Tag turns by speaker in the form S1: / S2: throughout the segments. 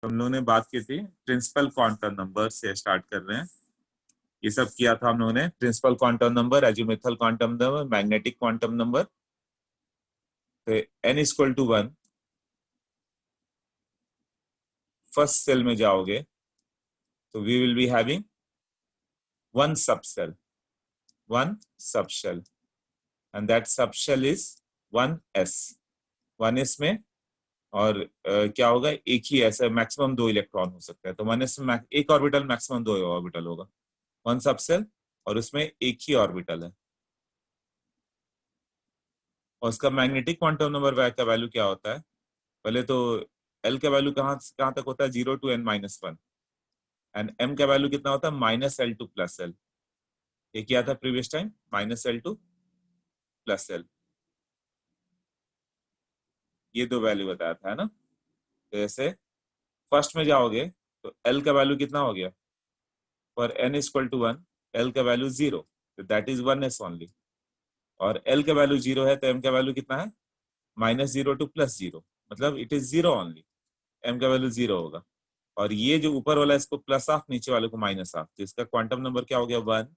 S1: हम लोगों ने बात की थी प्रिंसिपल क्वांटम नंबर से स्टार्ट कर रहे हैं। ये सब किया था हम लोगों ने, principal quantum number, azimuthal quantum number, magnetic quantum number. तो n equal to 1, first shell में जाओगे तो we will be having one subshell, one subshell, and that subshell is 1s, 1s में। और क्या होगा, एक ही ऐसा मैक्सिमम 2 इलेक्ट्रॉन हो सकता है, तो 1s में एक ऑर्बिटल, मैक्सिमम 2 ऑर्बिटल होगा, वन सबसेल, और उसमें एक ही ऑर्बिटल है। और उसका मैग्नेटिक क्वांटम नंबर का वैल्यू क्या होता है? पहले तो एल का वैल्यू कहाँ तक होता है? 0 to n-1, एंड एम का वैल्यू कितना होता है? -l to +l। ये क्या था previous time? -l to +l, ये दो वैल्यू बताया था, है ना। तो जैसे फर्स्ट में जाओगे तो एल का वैल्यू कितना हो गया? For n equal to 1, L का वैल्यू 0, तो दैट इज 1s ओनली। और एल का वैल्यू 0 है तो एम का वैल्यू कितना है? -0 to +0, मतलब इट इज 0 ओनली, एम का वैल्यू 0 होगा। और ये जो ऊपर वाला इसको प्लस ऑफ, नीचे वाले को माइनस ऑफ, तो इसका क्वांटम नंबर क्या हो गया? 1।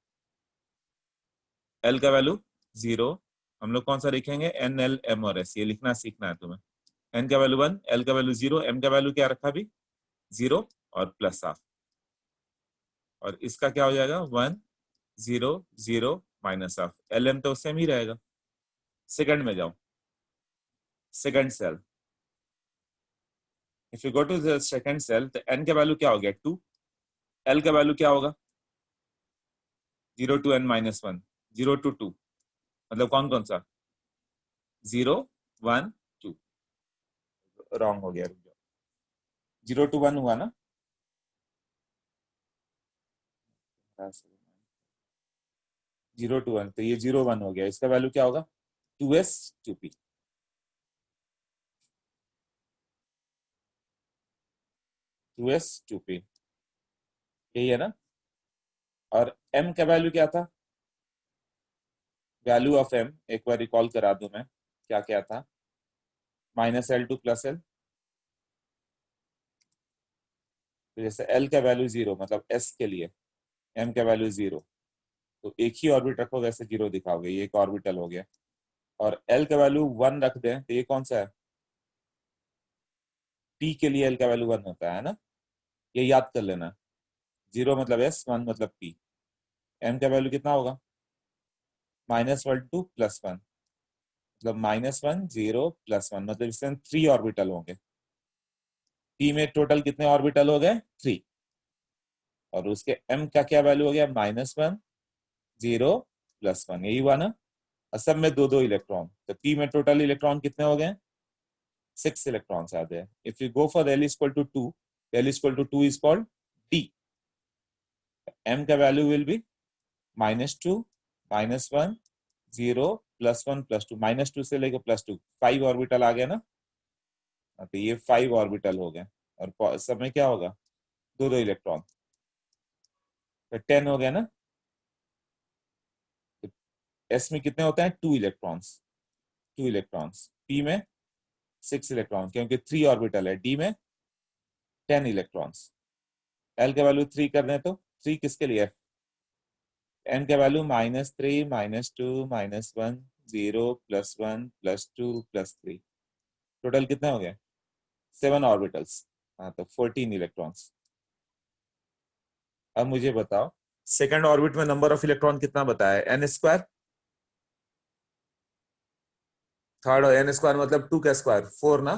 S1: एल का वैल्यू 0, हम लोग कौन सा लिखेंगे? एन, एल, एम और एस, ये लिखना सीखना है तुम्हें। एन का वैल्यू 1, एल का वैल्यू 0, एम का वैल्यू क्या रखा अभी? 0 और प्लस ऑफ। और इसका क्या हो जाएगा? 1 0 0 माइनस ऑफ, एल एम तो सेम ही रहेगा। सेकंड में जाओ, second cell, if you go to the second cell, तो एन का वैल्यू क्या हो गया? 2। एल का वैल्यू क्या होगा? 0 to n-1, 0 to 2, मतलब कौन कौन सा? 0 1 2, रॉन्ग हो गया, रुक जाओ। 0 to 1 हुआ ना? 0 to 1, तो ये 0 1 हो गया, इसका वैल्यू क्या होगा? 2s 2p, 2s 2p, यही है ना। और m का वैल्यू क्या था? वैल्यू ऑफ m एक बार रिकॉल करा दूं मैं, क्या क्या था? -l to +l। तो जैसे l का वैल्यू 0, मतलब s के लिए m का वैल्यू 0, तो एक ही ऑर्बिट रखोगे, ऐसे 0 दिखाओगे, ये एक ऑर्बिटल हो गया। और l का वैल्यू 1 रख दें तो ये कौन सा है? p के लिए l का वैल्यू 1 होता है ना, ये याद कर लेना। 0 मतलब s, 1 मतलब p। m का वैल्यू कितना होगा? -1 to +1, मतलब -1 0 +1, मतलब इसमें 3 ऑर्बिटल होंगे। p में टोटल कितने ऑर्बिटल हो गए? 3। और उसके m का क्या वैल्यू हो गया? -1 0 +1, यही हुआ ना। और सब में 2 2 इलेक्ट्रॉन, तो p में टोटल इलेक्ट्रॉन कितने हो गए? 6 इलेक्ट्रॉन्स आते हैं। If you go for l equal to 2, l equal to 2 is called d। m का वैल्यू विल बी -2 -1 0 +1 +2, -2 से लेकर +2, 5 ऑर्बिटल आ गया ना। तो ये 5 ऑर्बिटल हो गए, और सब में क्या होगा? 2 2 इलेक्ट्रॉन, तो 10 हो गया ना। तो s में कितने होते हैं? 2 इलेक्ट्रॉन्स, 2 इलेक्ट्रॉन्स। p में 6 इलेक्ट्रॉन, क्योंकि 3 ऑर्बिटल है। d में 10 इलेक्ट्रॉन्स। l का वैल्यू 3 कर दें तो 3 किसके लिए? m का वैल्यू -3 -2 -1 0 +1 +2 +3, टोटल कितने हो गए? 7 ऑर्बिटल्स। हाँ, तो 14 इलेक्ट्रॉन्स। अब मुझे बताओ, सेकंड ऑर्बिट में नंबर ऑफ इलेक्ट्रॉन कितना बताया? n²। थर्ड n² मतलब 2 का स्क्वायर, 4 ना।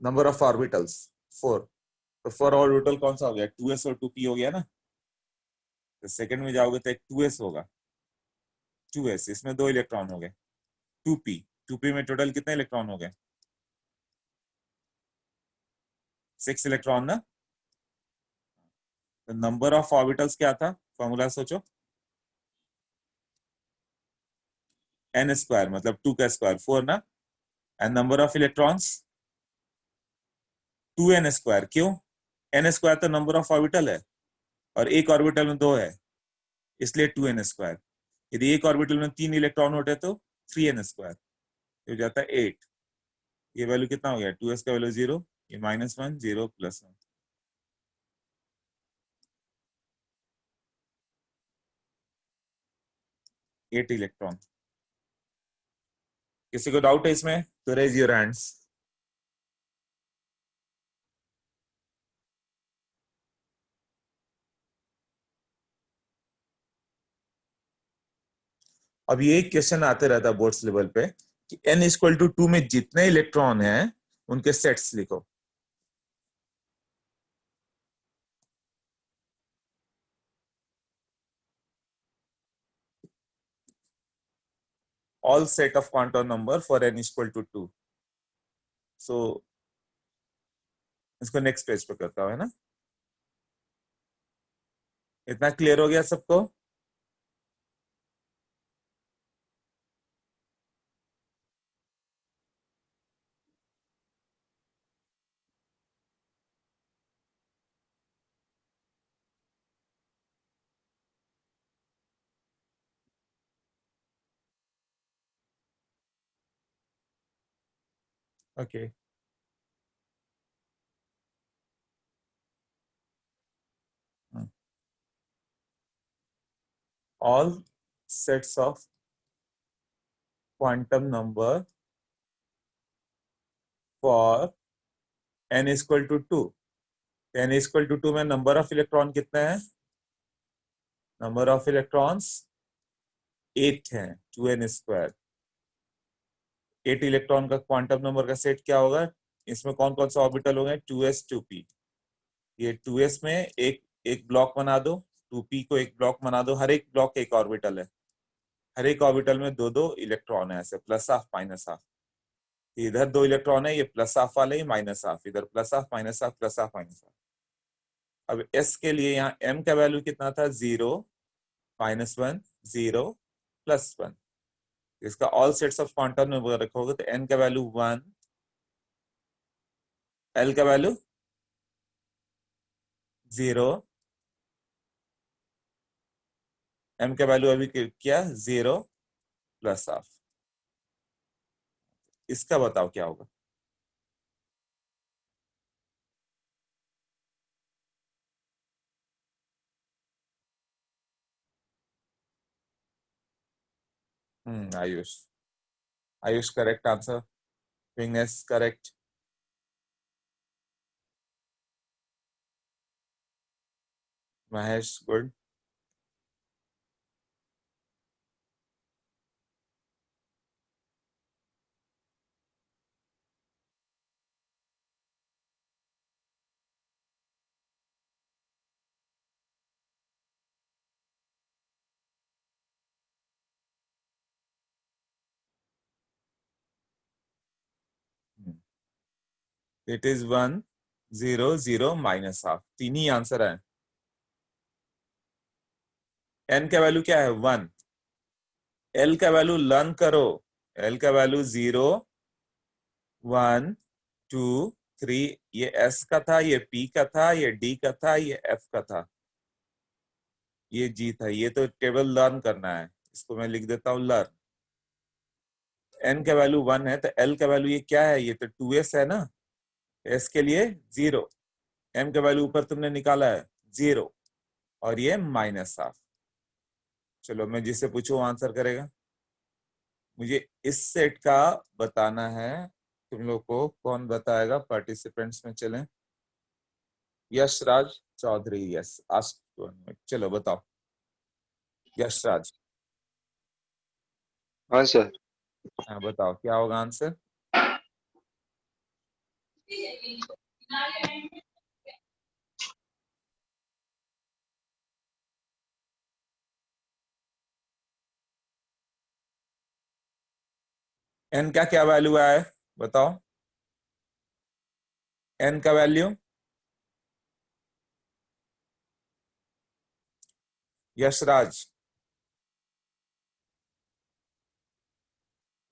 S1: नंबर ऑफ ऑर्बिटल्स 4, तो 4 ऑर्बिटल कौन सा हो गया? 2s और 2p हो गया ना। तो सेकंड में जाओगे तो एक 2s होगा, 2s, इसमें 2 इलेक्ट्रॉन हो गए। 2p, 2p में टोटल कितने इलेक्ट्रॉन हो गए? 6 इलेक्ट्रॉन ना। तो नंबर ऑफ ऑर्बिटल्स क्या था? फॉर्मूला सोचो। n² मतलब 2 का स्क्वायर, 4 ना। And number of electrons 2n²। क्यों? n² तो नंबर ऑफ ऑर्बिटल है, और एक ऑर्बिटल में 2 है, इसलिए 2n²। यदि एक ऑर्बिटल में 3 इलेक्ट्रॉन होते तो 3n², हो जाता है 8। ये वैल्यू कितना हो गया, 2s का वैल्यू 0, ये -1 0 +1, 8 इलेक्ट्रॉन। किसी को डाउट है इसमें तो रेज योर हैंड्स। अब ये क्वेश्चन आते रहता है बोर्ड्स लेवल पे कि n=2 में जितने इलेक्ट्रॉन हैं उनके सेट्स लिखो। All set of quantum number for n=2। सो इसको नेक्स्ट पेज पे करता हूं, है ना। इतना क्लियर हो गया सबको। Okay, all sets of quantum number for n=2। n=2 में नंबर ऑफ इलेक्ट्रॉन कितने हैं, नंबर ऑफ इलेक्ट्रॉन्स 8 हैं, 2n²। 8 इलेक्ट्रॉन का क्वांटम नंबर का सेट क्या होगा, इसमें कौन कौन सा ऑर्बिटल होंगे, 2s 2p। ये 2s में एक एक ब्लॉक बना दो, 2p को एक ब्लॉक बना दो, हर एक ब्लॉक एक ऑर्बिटल है, हर एक ऑर्बिटल में दो दो इलेक्ट्रॉन है, ऐसे प्लस हाफ माइनस हाफ। इधर 2 इलेक्ट्रॉन है, ये प्लस हाफ वाले, माइनस हाफ, इधर plus half minus half plus half minus half. अब s के लिए यहाँ m का वैल्यू कितना था, 0 -1 0 +1। इसका all sets of quantum number रखोगे तो n का वैल्यू 1, l का वैल्यू 0, m का वैल्यू अभी क्या 0 प्लस हाफ। इसका बताओ क्या होगा। आयुष, आयुष करेक्ट आंसर, विंगनेस correct, Mahesh good. It is 1 0 0 -half, तीन ही आंसर है। n का वैल्यू क्या है 1, l का वैल्यू लर्न करो, l का वैल्यू 0 1 2 3, ये s का था, ये p का था, ये d का था, ये f का था, ये g था। ये तो टेबल लर्न करना है, इसको मैं लिख देता हूँ लर्न। n का वैल्यू 1 है तो l का वैल्यू ये क्या है, ये तो 2s है ना, s के लिए 0, m का वैल्यू ऊपर तुमने निकाला है 0, और ये -हाफ। चलो मैं जिससे पूछूं वो आंसर करेगा। मुझे इस सेट का बताना है, तुम लोग को कौन बताएगा, पार्टिसिपेंट्स में चलें। यश राज चौधरी, यस आस्क, चलो बताओ यश राज।
S2: हाँ सर।
S1: हाँ बताओ क्या होगा आंसर। एन का क्या वैल्यू है बताओ, एन का वैल्यू, यशराज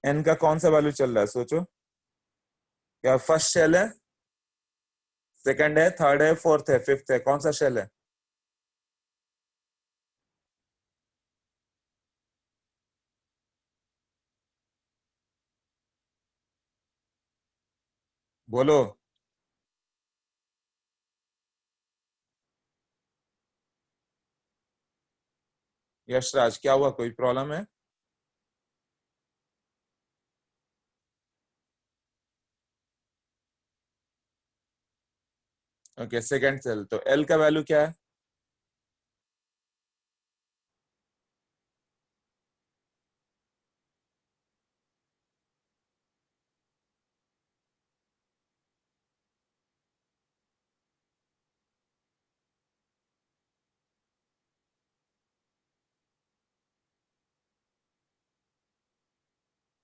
S1: एन का कौन सा वैल्यू चल रहा है सोचो। क्या फर्स्ट शेल है, सेकंड है, थर्ड है, फोर्थ है, फिफ्थ है, कौन सा शेल है। बोलो। यशराज क्या हुआ, कोई प्रॉब्लम है? ओके, सेकंड सेल, तो एल का वैल्यू क्या है?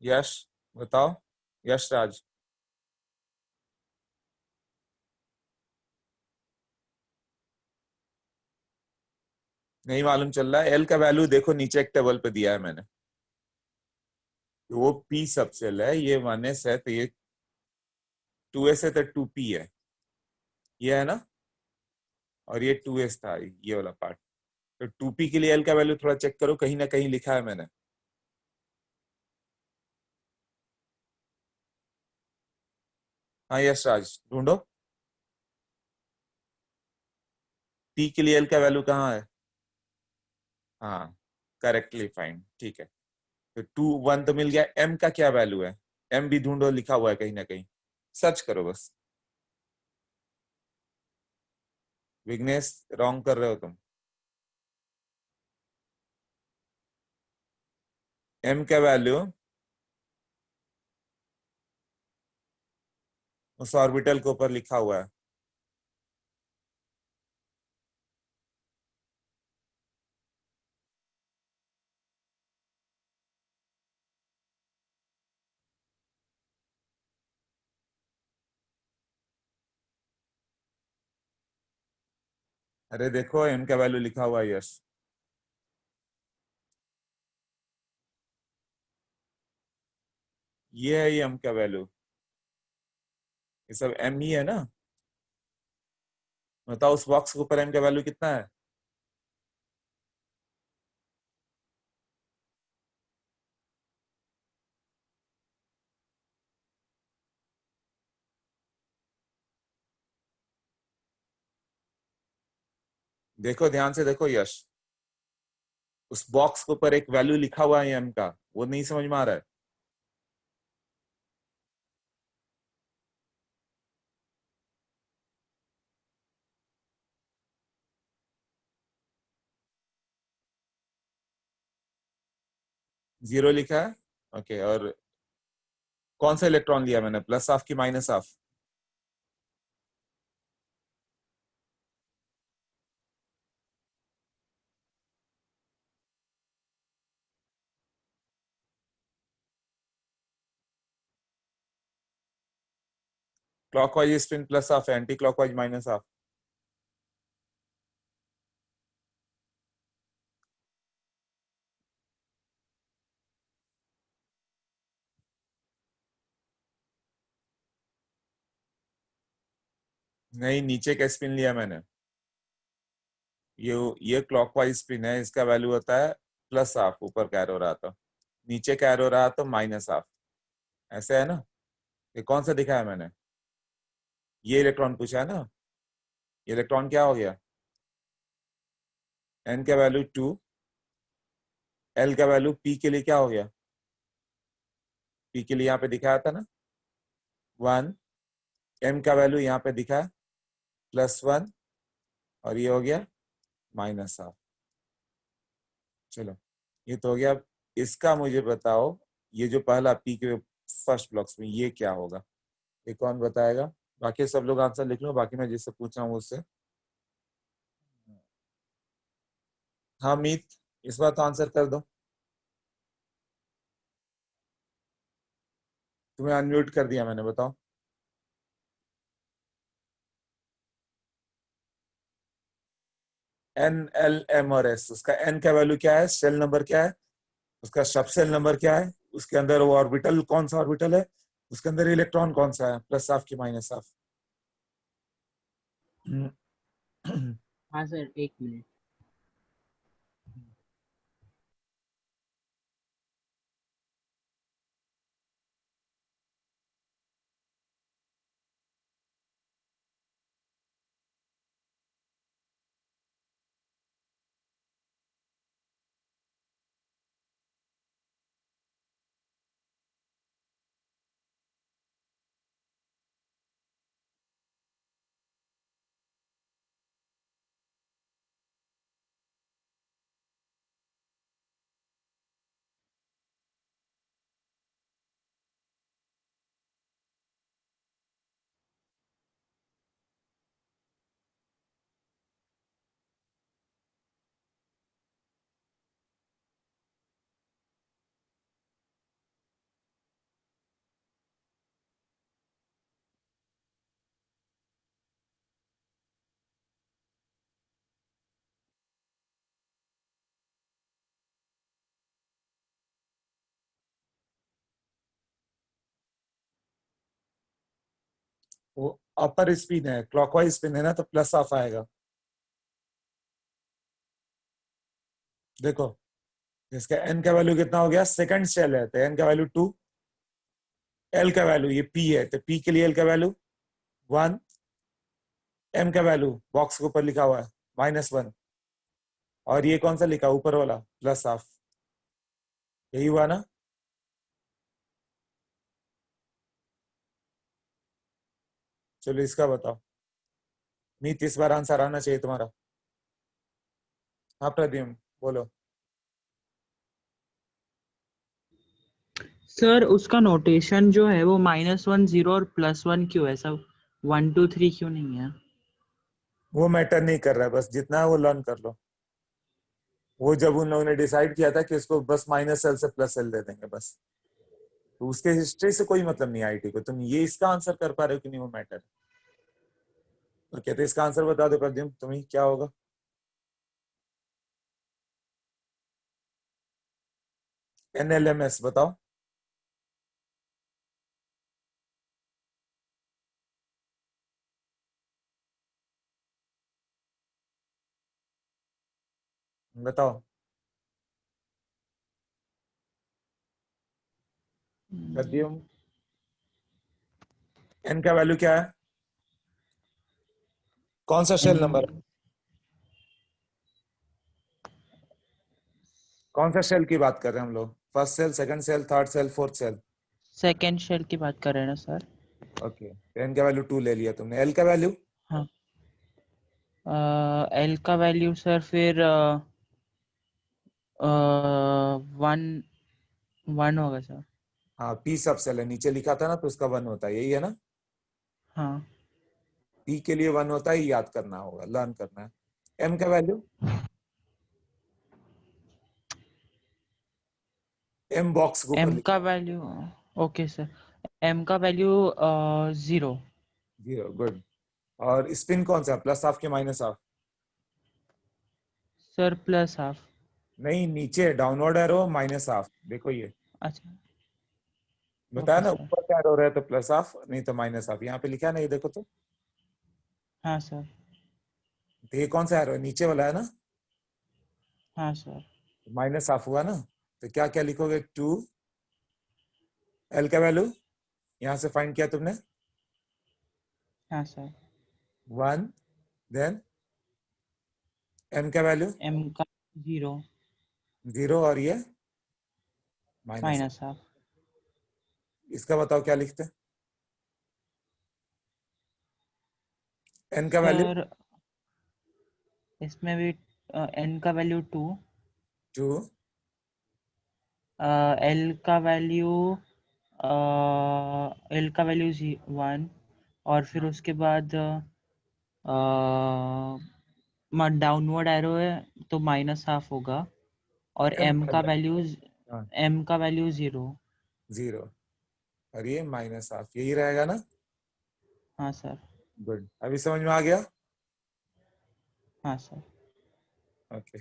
S1: यश बताओ, यशराज। नहीं मालूम चल रहा है। एल का वैल्यू देखो, नीचे एक टेबल पे दिया है मैंने। तो वो पी सब सेल है, ये 1s है, तो ये 2s है, तो 2p है, ये है ना। और ये 2s था, ये वाला पार्ट। तो 2p के लिए एल का वैल्यू थोड़ा चेक करो, कहीं ना कहीं लिखा है मैंने। हाँ यशराज ढूंढो। पी के लिए एल का वैल्यू कहाँ है? हाँ, करेक्टली फाइन, ठीक है। तो 2 1 तो मिल गया। एम का क्या वैल्यू है? एम भी ढूंढो, लिखा हुआ है कहीं ना कहीं, सर्च करो बस। विघ्नेश, रॉन्ग कर रहे हो तुम। एम का वैल्यू उस ऑर्बिटल के ऊपर लिखा हुआ है। अरे देखो, एम का वैल्यू लिखा हुआ है, यस। ये है ये एम का वैल्यू, ये सब एम ही है ना। बताओ उस बॉक्स के ऊपर एम का वैल्यू कितना है? देखो ध्यान से देखो यश, उस बॉक्स के ऊपर एक वैल्यू लिखा हुआ है एम का, वो नहीं समझ में आ रहा है? जीरो लिखा है। ओके, और कौन सा इलेक्ट्रॉन लिया मैंने, प्लस हाफ की minus half? Clockwise spin plus half है, एंटी क्लॉकवाइज माइनस हाफ। नहीं, नीचे का स्पिन लिया मैंने। ये क्लॉकवाइज स्पिन है, इसका वैल्यू होता है प्लस हाफ, ऊपर का एरो रहा तो, नीचे का एरो रहा तो माइनस हाफ। ऐसे है ना। ये कौन सा दिखाया मैंने? ये इलेक्ट्रॉन पूछा है ना। ये इलेक्ट्रॉन क्या हो गया? एन का वैल्यू 2, एल का वैल्यू पी के लिए क्या हो गया? पी के लिए यहाँ पे दिखाया था ना, 1। एम का वैल्यू यहाँ पे दिखा है, +1, और ये हो गया माइनस हाफ। चलो, ये तो हो गया। इसका मुझे बताओ, ये जो पहला पी के फर्स्ट ब्लॉक्स में ये क्या होगा? ये कौन बताएगा? बाकी सब लोग आंसर लिख लो, बाकी मैं जिससे पूछ रहा हूँ उससे। हाँ मीत, इस बार तो आंसर कर दो। तुम्हें अनम्यूट कर दिया मैंने, बताओ। एन, एल, एम और एस, उसका एन का वैल्यू क्या है, सेल नंबर क्या है, उसका सब सेल नंबर क्या है, उसके अंदर वो ऑर्बिटल कौन सा ऑर्बिटल है, उसके अंदर इलेक्ट्रॉन कौन सा है, प्लस हाफ की माइनस हाफ।
S2: हाँ सर, 1 मिनट।
S1: वो अपर स्पिन है, क्लॉकवाइज स्पिन है ना, तो प्लस हाफ आएगा। देखो इसका एन का वैल्यू कितना हो गया, सेकंड शेल है तो एन का वैल्यू 2, एल का वैल्यू ये पी है तो पी के लिए एल का वैल्यू 1, एम का वैल्यू बॉक्स के ऊपर लिखा हुआ है -1, और ये कौन सा लिखा ऊपर वाला प्लस हाफ, यही हुआ ना। चलो इसका बताओ, मीत इस बार आंसर आना चाहिए तुम्हारा। हाँ प्रद्युम्न बोलो।
S2: सर उसका नोटेशन जो है वो -1 0 और +1 क्यों है सब, 1 2 3 क्यों नहीं है?
S1: वो मैटर नहीं कर रहा है, बस जितना है वो लर्न कर लो। वो जब उन लोगों ने डिसाइड किया था कि इसको बस -L से +L दे देंगे बस, तो उसके हिस्ट्री से कोई मतलब नहीं आईटी को। तुम ये इसका आंसर कर पा रहे हो कि नहीं वो मैटर। और कहते इसका आंसर बता दो प्रद्युम्न, तुम्हें क्या होगा। NLMS बताओ। बताओ प्रद्युम्न, एन का वैल्यू क्या है, कौन सा शेल नंबर है, कौन सा शेल की बात कर रहे हैं हम लोग, first cell, second cell, third cell, fourth cell.
S2: Second shell की बात कर रहे हैं ना सर?
S1: ओके, एन का वैल्यू 2 ले लिया तुमने, एल का वैल्यू
S2: हाँ, एल का वैल्यू सर फिर 1 होगा सर।
S1: हाँ पी सब सेल है, नीचे लिखा था ना, तो उसका 1 होता है, यही है ना।
S2: हाँ,
S1: पी के लिए 1 होता है, याद करना होगा, लर्न करना है। एम का वैल्यू, एम बॉक्स के ऊपर
S2: एम का
S1: लिखा
S2: वैल्यू, ओके सर, एम का वैल्यू 0।
S1: 0, गुड। और स्पिन कौन सा, प्लस हाफ के माइनस हाफ।
S2: सर +1/2।
S1: नहीं, नीचे डाउनवर्ड एरो माइनस हाफ, देखो ये
S2: अच्छा,
S1: बताया
S2: ओके
S1: ना,
S2: सर।
S1: ऊपर का एरो रहा है तो प्लस हाफ, नहीं तो माइनस हाफ, यहाँ पे लिखा है ना, ये देखो
S2: हाँ सर।
S1: तो ये कौन सा एरो है, नीचे वाला है ना,
S2: हाँ सर।
S1: माइनस हाफ हुआ ना। तो क्या क्या लिखोगे, 2, एल का वैल्यू यहां से फाइंड किया तुमने,
S2: हाँ सर।
S1: 1, देन एम का वैल्यू
S2: एम का 0
S1: 0, और ये माइनस।
S2: -1/2।
S1: इसका बताओ क्या लिखते हैं, एन का वैल्यू
S2: सर इसमें भी एन का वैल्यू 2,
S1: 2,
S2: एल का वैल्यू एल का वैल्यू 1, और फिर उसके बाद डाउनवर्ड एरो है तो -1/2 होगा, और
S1: एम
S2: एम
S1: का
S2: का
S1: वैल्यू,
S2: वैल्यू
S1: हाँ
S2: 0।
S1: 0, और ये माइनस हाफ, यही रहेगा ना।
S2: हाँ सर।
S1: गुड, अभी समझ में आ गया।
S2: हाँ सर।
S1: ओके,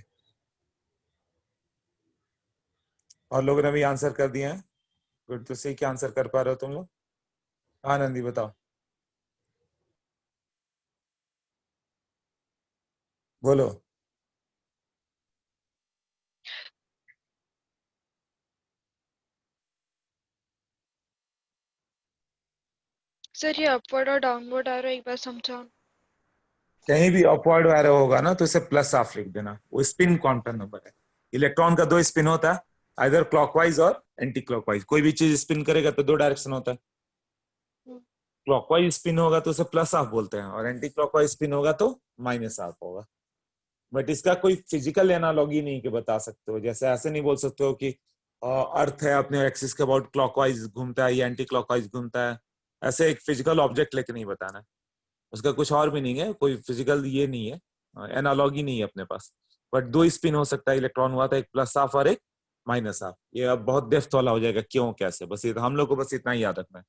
S1: और लोगों ने भी आंसर कर दिए हैं। गुड, तो सही क्या आंसर कर पा रहे हो तुम लोग। आनंदी बताओ, बोलो।
S3: सर ये अपवर्ड और डाउनवर्ड एरो एक बार समझाओ।
S1: कहीं भी अपवर्ड एरो होगा ना तो इसे प्लस हाफ लिख देना, वो स्पिन क्वांटम नंबर है। इलेक्ट्रॉन का 2 स्पिन होता है, आइदर क्लॉकवाइज और एंटी क्लॉकवाइज, कोई भी चीज स्पिन करेगा तो 2 डायरेक्शन होता है। क्लॉकवाइज स्पिन होगा तो उसे प्लस हाफ बोलते हैं, और एंटी क्लॉकवाइज स्पिन होगा तो माइनस हाफ होगा। बट इसका कोई फिजिकल एनालॉगी नहीं कि बता सकते हो, जैसे ऐसे नहीं बोल सकते हो कि अर्थ है अपने एक्सिस के अबाउट क्लॉकवाइज घूमता है या एंटी क्लॉकवाइज घूमता है, ऐसे एक फिजिकल ऑब्जेक्ट लेके नहीं बताना है। उसका कुछ और भी नहीं है, कोई फिजिकल ये नहीं है, एनालॉगी नहीं है अपने पास। बट 2 स्पिन हो सकता है, इलेक्ट्रॉन हुआ था एक प्लस हाफ और एक माइनस हाफ। ये अब बहुत डेप्थ वाला हो जाएगा क्यों कैसे, बस ये हम लोग को बस इतना ही याद रखना है।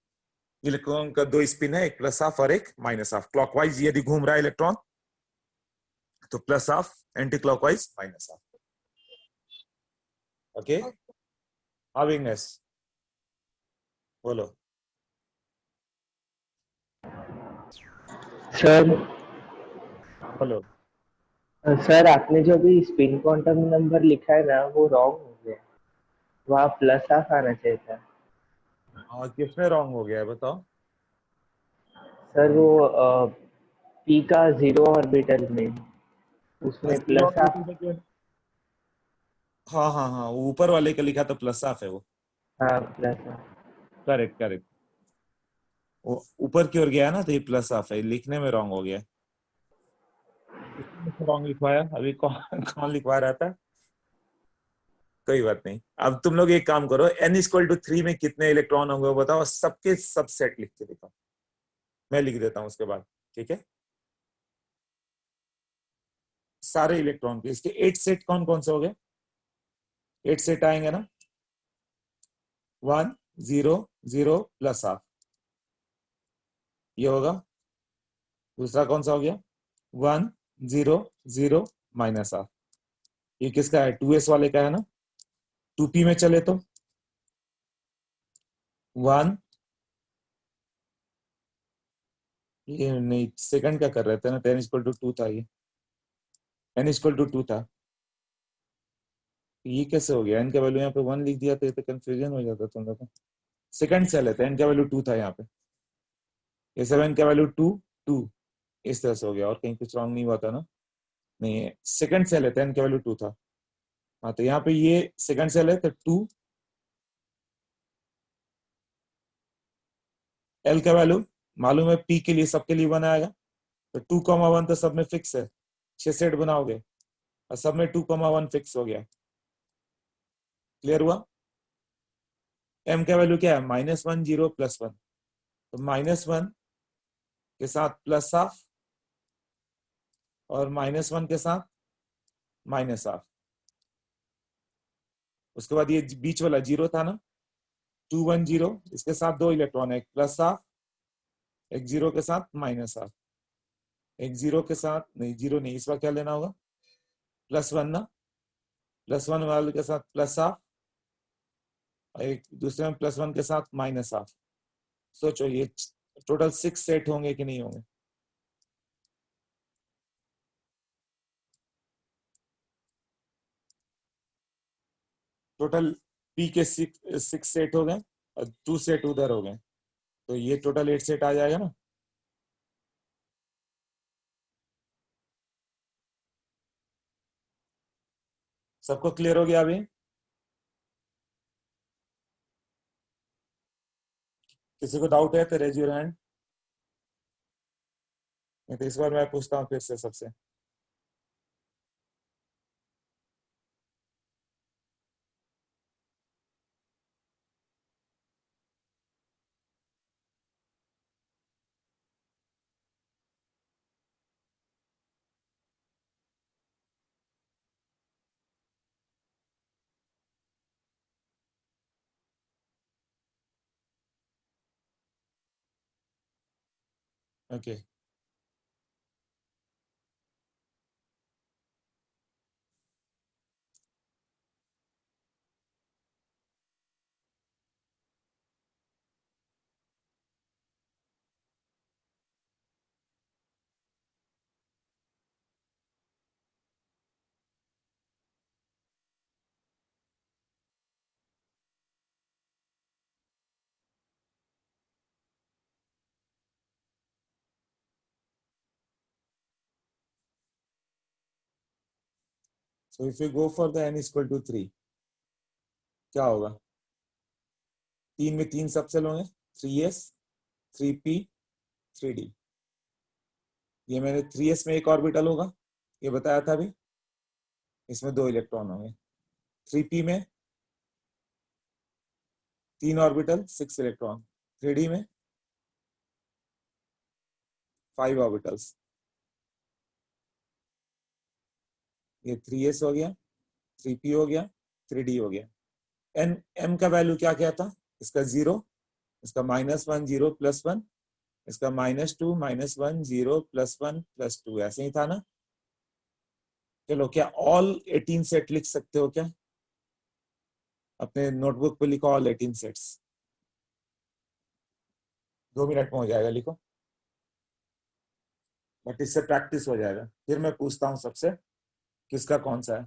S1: इलेक्ट्रॉन का 2 स्पिन है, एक प्लस हाफ और एक माइनस हाफ। क्लॉकवाइज यदि घूम रहा है इलेक्ट्रॉन तो plus half, anti clockwise minus half. Okay, हाँ विग्नेश बोलो।
S4: सर
S1: बोलो।
S4: सर आपने जो भी स्पिन क्वांटम नंबर लिखा है ना वो रॉन्ग हो गया, वहाँ प्लस हाफ आना चाहिए था।
S1: और किसमें रॉन्ग हो गया है बताओ।
S4: सर वो पी का 0 ऑर्बिटल में उसमें
S1: जीरो
S4: प्लस हाफ।
S1: ऑर्बिटल में क्यों? हाँ हाँ हाँ, वो ऊपर वाले का लिखा तो प्लस हाफ है वो।
S4: हाँ प्लस हाफ।
S1: करेक्ट करेक्ट, वो ऊपर की ओर गया है ना, तो ये प्लस हाफ है, लिखने में रॉन्ग हो गया। रॉन्ग लिखवाया अभी, कौन कौन लिखवा रहा था? कोई बात नहीं। अब तुम लोग एक काम करो, n=3 में कितने इलेक्ट्रॉन होंगे वो बताओ, सबके सब सेट लिख के दिखाओ। मैं लिख देता हूं उसके बाद, ठीक है? सारे इलेक्ट्रॉन के, इसके 8 सेट कौन कौन से हो गए? 8 सेट आएंगे ना, 1 0 0 प्लस हाफ, ये होगा। दूसरा कौन सा हो गया? 1 0 0 माइनस हाफ, ये किसका है? 2s वाले का है ना। 2p में चले तो 1, ये नहीं, सेकंड क्या कर रहे थे ना, 10=2 था, ये n=2 था। ये कैसे हो गया? n का वैल्यू यहाँ पे 1 लिख दिया तो ये तो कंफ्यूजन हो जाता तुम लोग को। सेकंड से लेते हैं, n का वैल्यू 2 था यहाँ पे, ये 7 का वैल्यू 2 2, इस तरह से हो गया। और कहीं कुछ रॉन्ग नहीं हुआ था ना? नहीं, सेकंड से लेते हैं, n का वैल्यू 2 था। हाँ, तो यहाँ पे ये सेकंड से ले तो 2, l का वैल्यू मालूम है, p के लिए सबके लिए 1 आएगा, तो 2,1 तो सब में फिक्स है, 6 सेट बनाओगे और सब में 2,1 फिक्स हो गया। क्लियर हुआ? m का वैल्यू क्या है? -1 0 +1, तो -1 के साथ प्लस हाफ और -1 के साथ माइनस हाफ। उसके बाद ये बीच वाला 0 था ना, 2 1 0, इसके साथ 2 इलेक्ट्रॉन है, एक प्लस हाफ, एक 0 के साथ माइनस हाफ, एक 0 के साथ नहीं, 0 नहीं, इस बार क्या लेना होगा? +1 ना, +1 वाले के साथ प्लस हाफ और एक दूसरे में +1 के साथ माइनस हाफ। सोचो ये टोटल 6 सेट होंगे कि नहीं होंगे? टोटल पी के 6 सेट हो गए और 2 सेट उधर हो गए, तो ये टोटल 8 सेट आ जाएगा ना। सबको क्लियर हो गया अभी? किसी को डाउट है तो रेज योर हैंड, नहीं तो इस बार मैं पूछता हूँ फिर से सबसे। Okay, so if you go for the n=3, क्या होगा? 3 में 3 सबसेल होंगे, 3s 3p 3d। ये मैंने 3s में एक ऑर्बिटल होगा, ये बताया था अभी, इसमें 2 इलेक्ट्रॉन होंगे। 3p में 3 ऑर्बिटल 6 इलेक्ट्रॉन, 3d में 5 ऑर्बिटल्स। ये 3s हो गया, 3p हो गया, 3d हो गया। n m का वैल्यू क्या क्या था? इसका 0, इसका -1 0 +1, इसका -2 -1 0 +1 +2, ऐसे ही था ना? चलो, क्या ऑल 18 सेट लिख सकते हो क्या? अपने नोटबुक पे लिखो ऑल 18 सेट्स, 2 मिनट में हो जाएगा, लिखो। बट इससे प्रैक्टिस हो जाएगा। फिर मैं पूछता हूँ सबसे, किसका कौन सा है।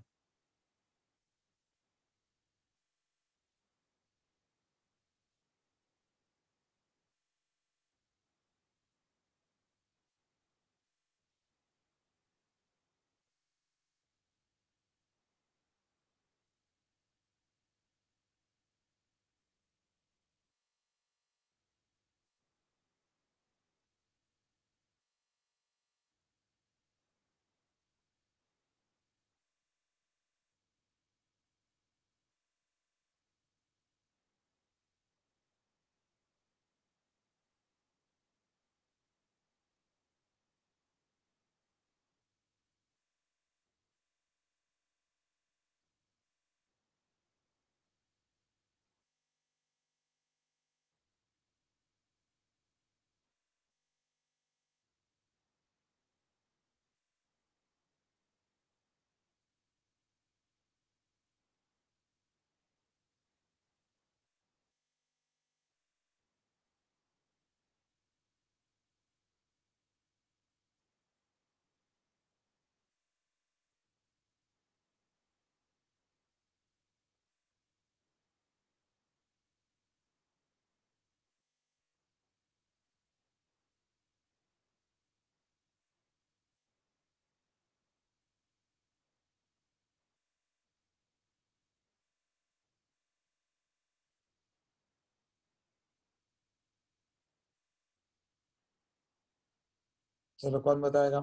S1: चलो कौन बताएगा?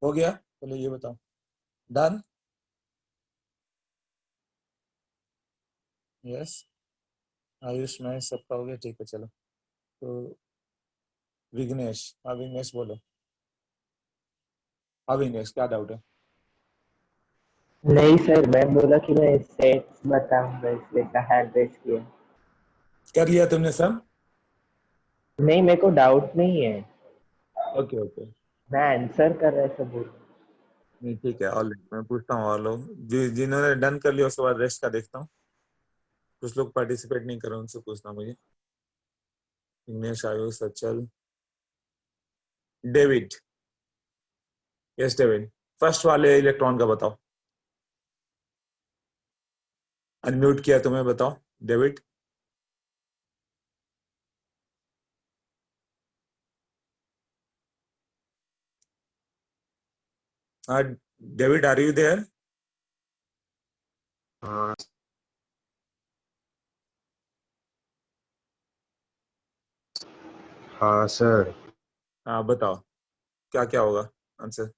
S1: हो गया, चलो ये बताओ। डन। यस, आयुष में सबका हो गया, ठीक है चलो। तो विघ्नेश, हाँ विघ्नेश बोलो। हाँ विघ्नेश, क्या डाउट है?
S4: नहीं सर, मैं बोला कि मैं सेट्स बताऊंगा इसलिए कहा एड्रेस किया।
S1: कर लिया तुमने सब?
S4: नहीं, मेरे को डाउट नहीं है,
S1: ओके ओके।
S4: मैं आंसर कर रहा था बोल।
S1: नहीं ठीक है, ऑल मैं पूछता हूँ और लोग जिन्होंने डन कर लिया उसके बाद रेस्ट का देखता हूँ। कुछ लोग पार्टिसिपेट नहीं कर रहे, उनसे पूछना मुझे। विघ्नेश, आयुष, अचल, डेविड। यस डेविड, फर्स्ट वाले इलेक्ट्रॉन का बताओ। अनम्यूट किया तुम्हें, बताओ डेविड। हाँ डेविड, आर यू देयर?
S5: हाँ हाँ सर।
S1: हाँ बताओ, क्या क्या होगा आंसर?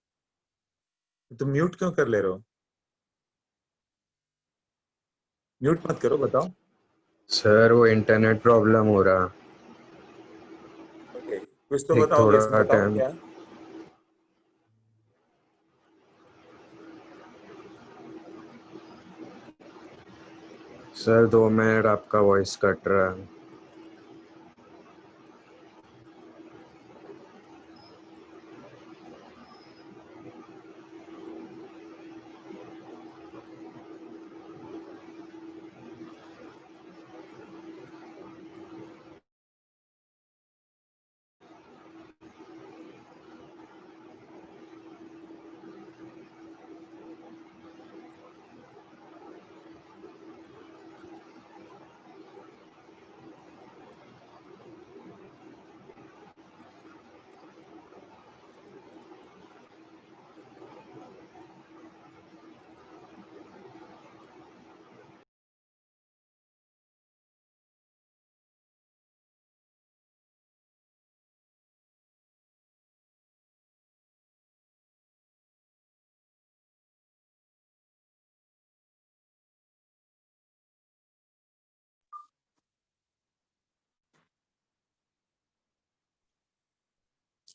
S1: तुम म्यूट क्यों कर ले रहे हो? म्यूट मत करो, बताओ।
S5: सर वो इंटरनेट प्रॉब्लम हो रहा।
S1: ओके, कुछ तो
S5: एक
S1: बताओगे इसमें,
S5: थोड़ा
S1: बताओ
S5: टाइम।
S1: क्या है?
S5: सर 2 मिनट, आपका वॉइस कट रहा है।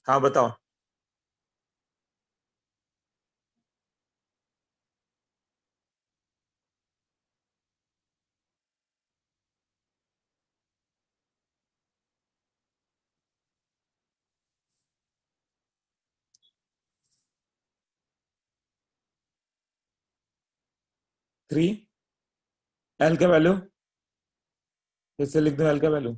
S1: हाँ बताओ। थ्री। एल का वैल्यू फिर से लिख दो, एल का वैल्यू।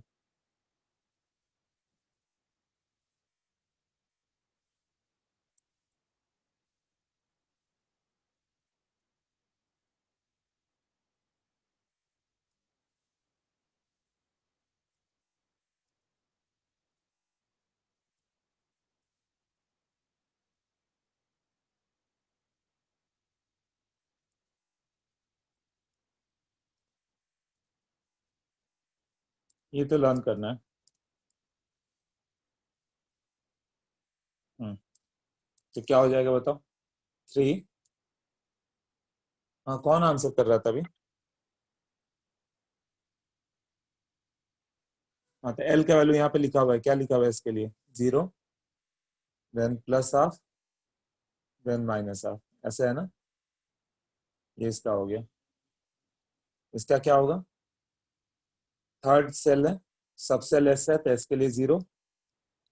S1: ये तो लर्न करना है। तो क्या हो जाएगा बताओ? 3। हाँ, कौन आंसर कर रहा था अभी? हाँ, तो एल का वैल्यू यहाँ पे लिखा हुआ है, क्या लिखा हुआ है इसके लिए? 0, then plus half, then minus half, ऐसा है ना? ये इसका हो गया। इसका क्या होगा? थर्ड सेल है, सब सेल एस है, तो एस के लिए 0,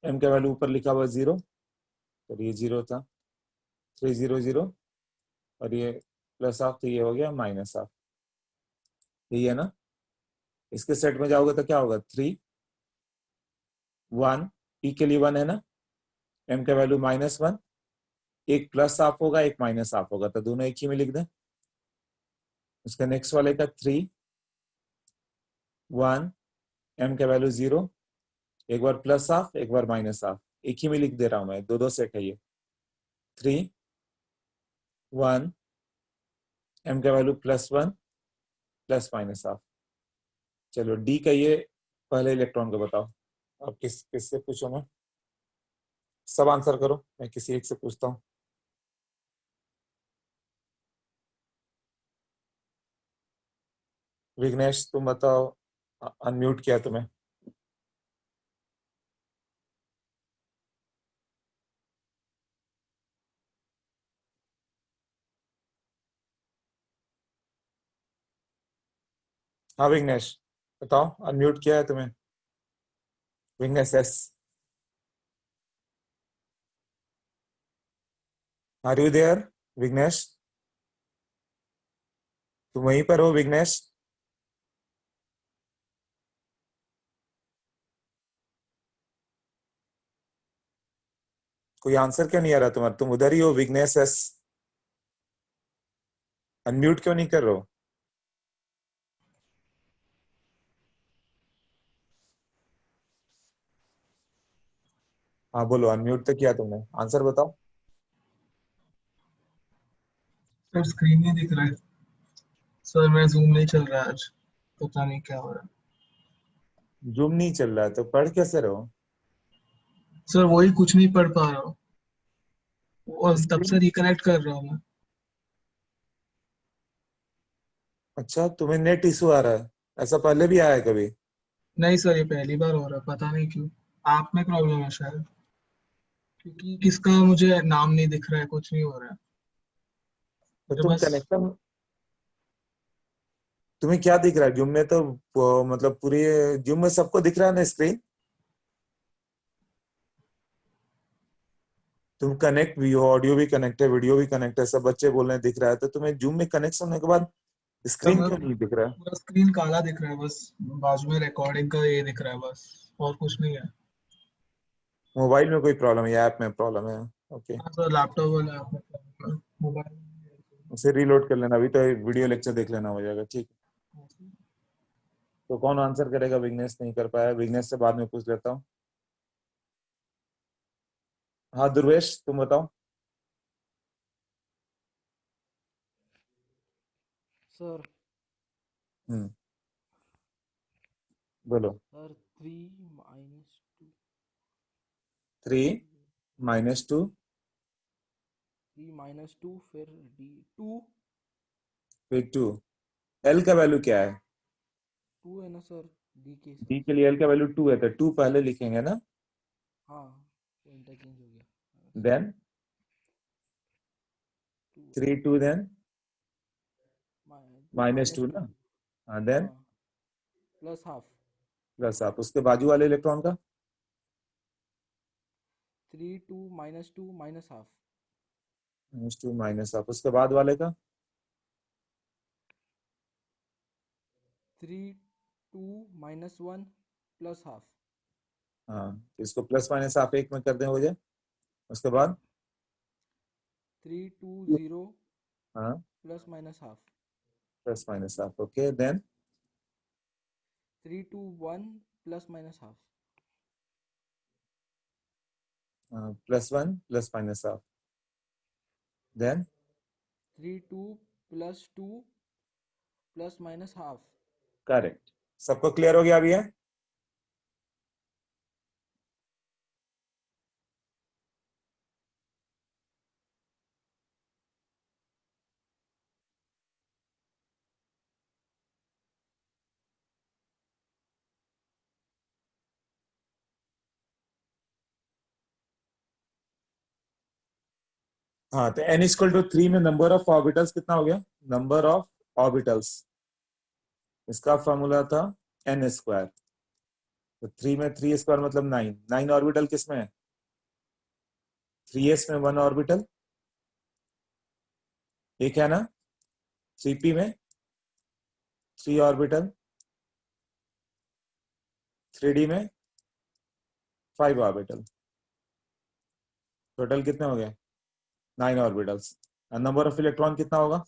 S1: एम का वैल्यू ऊपर लिखा हुआ है 0, तो ये 0 था, 3 0 0, और ये प्लस हाफ, तो ये हो गया माइनस हाफ। यही है ना? इसके सेट में जाओगे तो क्या होगा? 3 1, पी के लिए 1 है ना, एम का वैल्यू -1, एक प्लस हाफ होगा, एक माइनस हाफ होगा, तो दोनों एक ही में लिख दें। उसका नेक्स्ट वाले का 3 1, एम का वैल्यू 0, एक बार प्लस हाफ, एक बार माइनस हाफ, एक ही में लिख दे रहा हूं मैं, दो दो सेट है ये। 3 1, एम का वैल्यू +1, प्लस माइनस हाफ। चलो डी का ये पहले इलेक्ट्रॉन को बताओ। अब किससे पूछो? मैं सब आंसर करो, मैं किसी एक से पूछता हूँ। विघ्नेश तुम बताओ, अनम्यूट किया तुम्हें। हाँ विघ्नेश बताओ, अनम्यूट किया है तुम्हें? Vignesh S, are you there? Vignesh तुम वहीं पर हो? विघ्नेश कोई आंसर क्यों नहीं आ रहा तुम्हारा? तुम उधर ही हो विघ्नेश एस, अनम्यूट क्यों नहीं कर रहे हो? हाँ बोलो, अनम्यूट तो किया तुमने, आंसर बताओ।
S6: सर स्क्रीन नहीं दिख रहा है। सर मैं जूम नहीं चल रहा है आज, पता नहीं क्या हो रहा है।
S1: जूम नहीं चल रहा है तो पढ़ कैसे रहो?
S6: सर वही कुछ नहीं पढ़ पा रहा हूँ, और तब से
S1: स्क्रीन,
S6: रिकनेक्ट कर रहा हूँ मैं।
S1: अच्छा तुम्हें नेट इशू आ रहा है? ऐसा पहले भी आया है कभी?
S6: नहीं सर, ये पहली बार हो रहा है, पता नहीं क्यों। आप में प्रॉब्लम है शायद, क्योंकि किसका मुझे नाम नहीं दिख रहा है, कुछ नहीं हो रहा है।
S1: तो
S6: मुझे
S1: तुम
S6: बस
S1: कनेक्शन, तुम्हें क्या दिख रहा है जूम में? तो मतलब पूरी जूम में सबको दिख रहा है ना स्क्रीन? तुम कनेक्ट भी हो, ऑडियो भी कनेक्ट है, वीडियो भी कनेक्ट है, सब बच्चे बोल रहे हैं दिख रहा है, तो तुम्हें जूम में कनेक्शन होने के बाद
S6: सब
S1: स्क्रीन क्यों नहीं दिख रहा है?
S6: पूरा स्क्रीन काला दिख रहा है, बस बाजू में रिकॉर्डिंग का ये दिख रहा है बस, और कुछ नहीं है।
S1: मोबाइल में कोई प्रॉब्लम है या ऐप में प्रॉब्लम है? ओके,
S6: हाँ सर, लैपटॉप वाला आप मोबाइल।
S1: उसे रीलोड कर लेना, अभी तो वीडियो लेक्चर देख लेना, हो जाएगा ठीक। तो कौन आंसर करेगा? विघ्नेश नहीं कर पाया, विघ्नेश से बाद में पूछ लेता हूँ। हाँ दुर्वेश तुम बताओ।
S7: सर
S1: हम्म, बोलो।
S7: सर 3 - 2
S1: 3 -2,
S7: 3 - 2 फिर D 2
S1: फिर 2, एल का वैल्यू क्या है?
S7: 2 है ना सर, D के
S1: डी
S7: हिसाब
S1: के
S7: से।
S1: लिए एल का वैल्यू 2 है, तो 2 पहले लिखेंगे ना,
S7: हाँ, तो इंटरचेंज हो गया।
S1: देन
S7: 2
S1: 3 2, देन -2
S7: -2,
S1: ना, हाँ देन
S7: हाँ, प्लस हाफ।
S1: प्लस आप उसके बाजू वाले इलेक्ट्रॉन का
S7: 3 2 -2 हाफ।
S1: -2 माइनस आप उसके बाद वाले का
S7: 3 2 -1 प्लस हाफ।
S1: हाँ, तो इसको प्लस माइनस आप एक में कर दें, हो जाए। उसके बाद
S7: 3 2 0
S1: हाँ,
S7: plus minus half.
S1: Plus minus आप, okay, then
S7: 3 2 1 plus minus half.
S1: +1 plus minus आप, then
S7: 3 2 + 2 plus minus half.
S1: Correct. सबको क्लियर हो गया अभी है? हाँ, तो n इक्वल टू 3 में नंबर ऑफ ऑर्बिटल्स कितना हो गया? नंबर ऑफ ऑर्बिटल्स, इसका फॉर्मूला था n स्क्वायर। तो 3 में 3 स्क्वायर मतलब 9। 9 ऑर्बिटल किसमें है? 3s में 1 ऑर्बिटल, एक है ना? 3p में 3 ऑर्बिटल, 3d में 5 ऑर्बिटल। टोटल कितने हो गए? 9 ऑर्बिटल्स। नंबर ऑफ इलेक्ट्रॉन कितना होगा?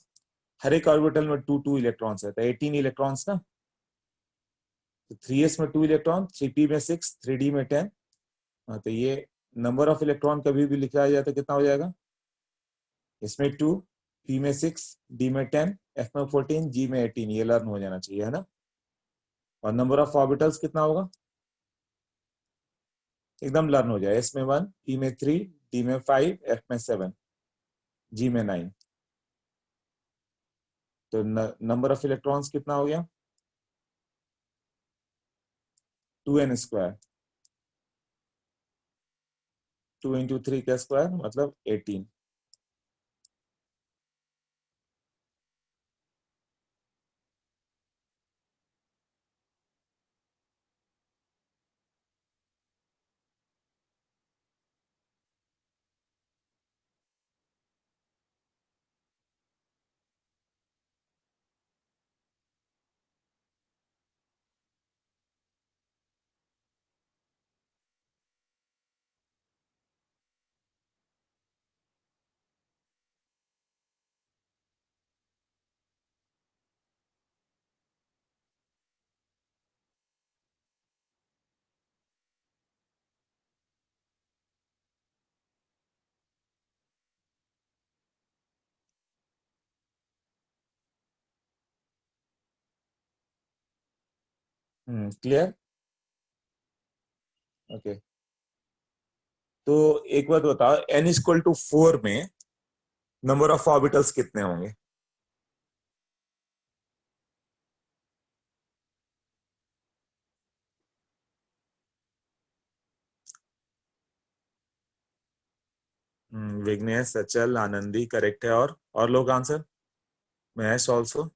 S1: हर एक ऑर्बिटल में 2 इलेक्ट्रॉन्स है, तो 18 इलेक्ट्रॉन्स ना। तो 3s में 2 इलेक्ट्रॉन, 3p में 6, 3d में 10। हाँ, तो ये नंबर ऑफ इलेक्ट्रॉन कभी भी लिखा जाए तो कितना हो जाएगा? इसमें 2, p में 6, d में 10, f में 14, g में 18। ये लर्न हो जाना चाहिए, है ना? और नंबर ऑफ ऑर्बिटल्स कितना होगा? एकदम लर्न हो जाए। s में 1, p में 3, d में 5, f में 7, g में 9। तो नंबर ऑफ इलेक्ट्रॉन्स कितना हो गया? 2n square. 2 इंटू 3 का स्क्वायर मतलब 18। क्लियर? ओके। तो एक बात बताओ, n इक्वल टू 4 में नंबर ऑफ ऑर्बिटल्स कितने होंगे? विघ्नेश, अचल, आनंदी करेक्ट है। और लोग आंसर? महेश ऑल्सो।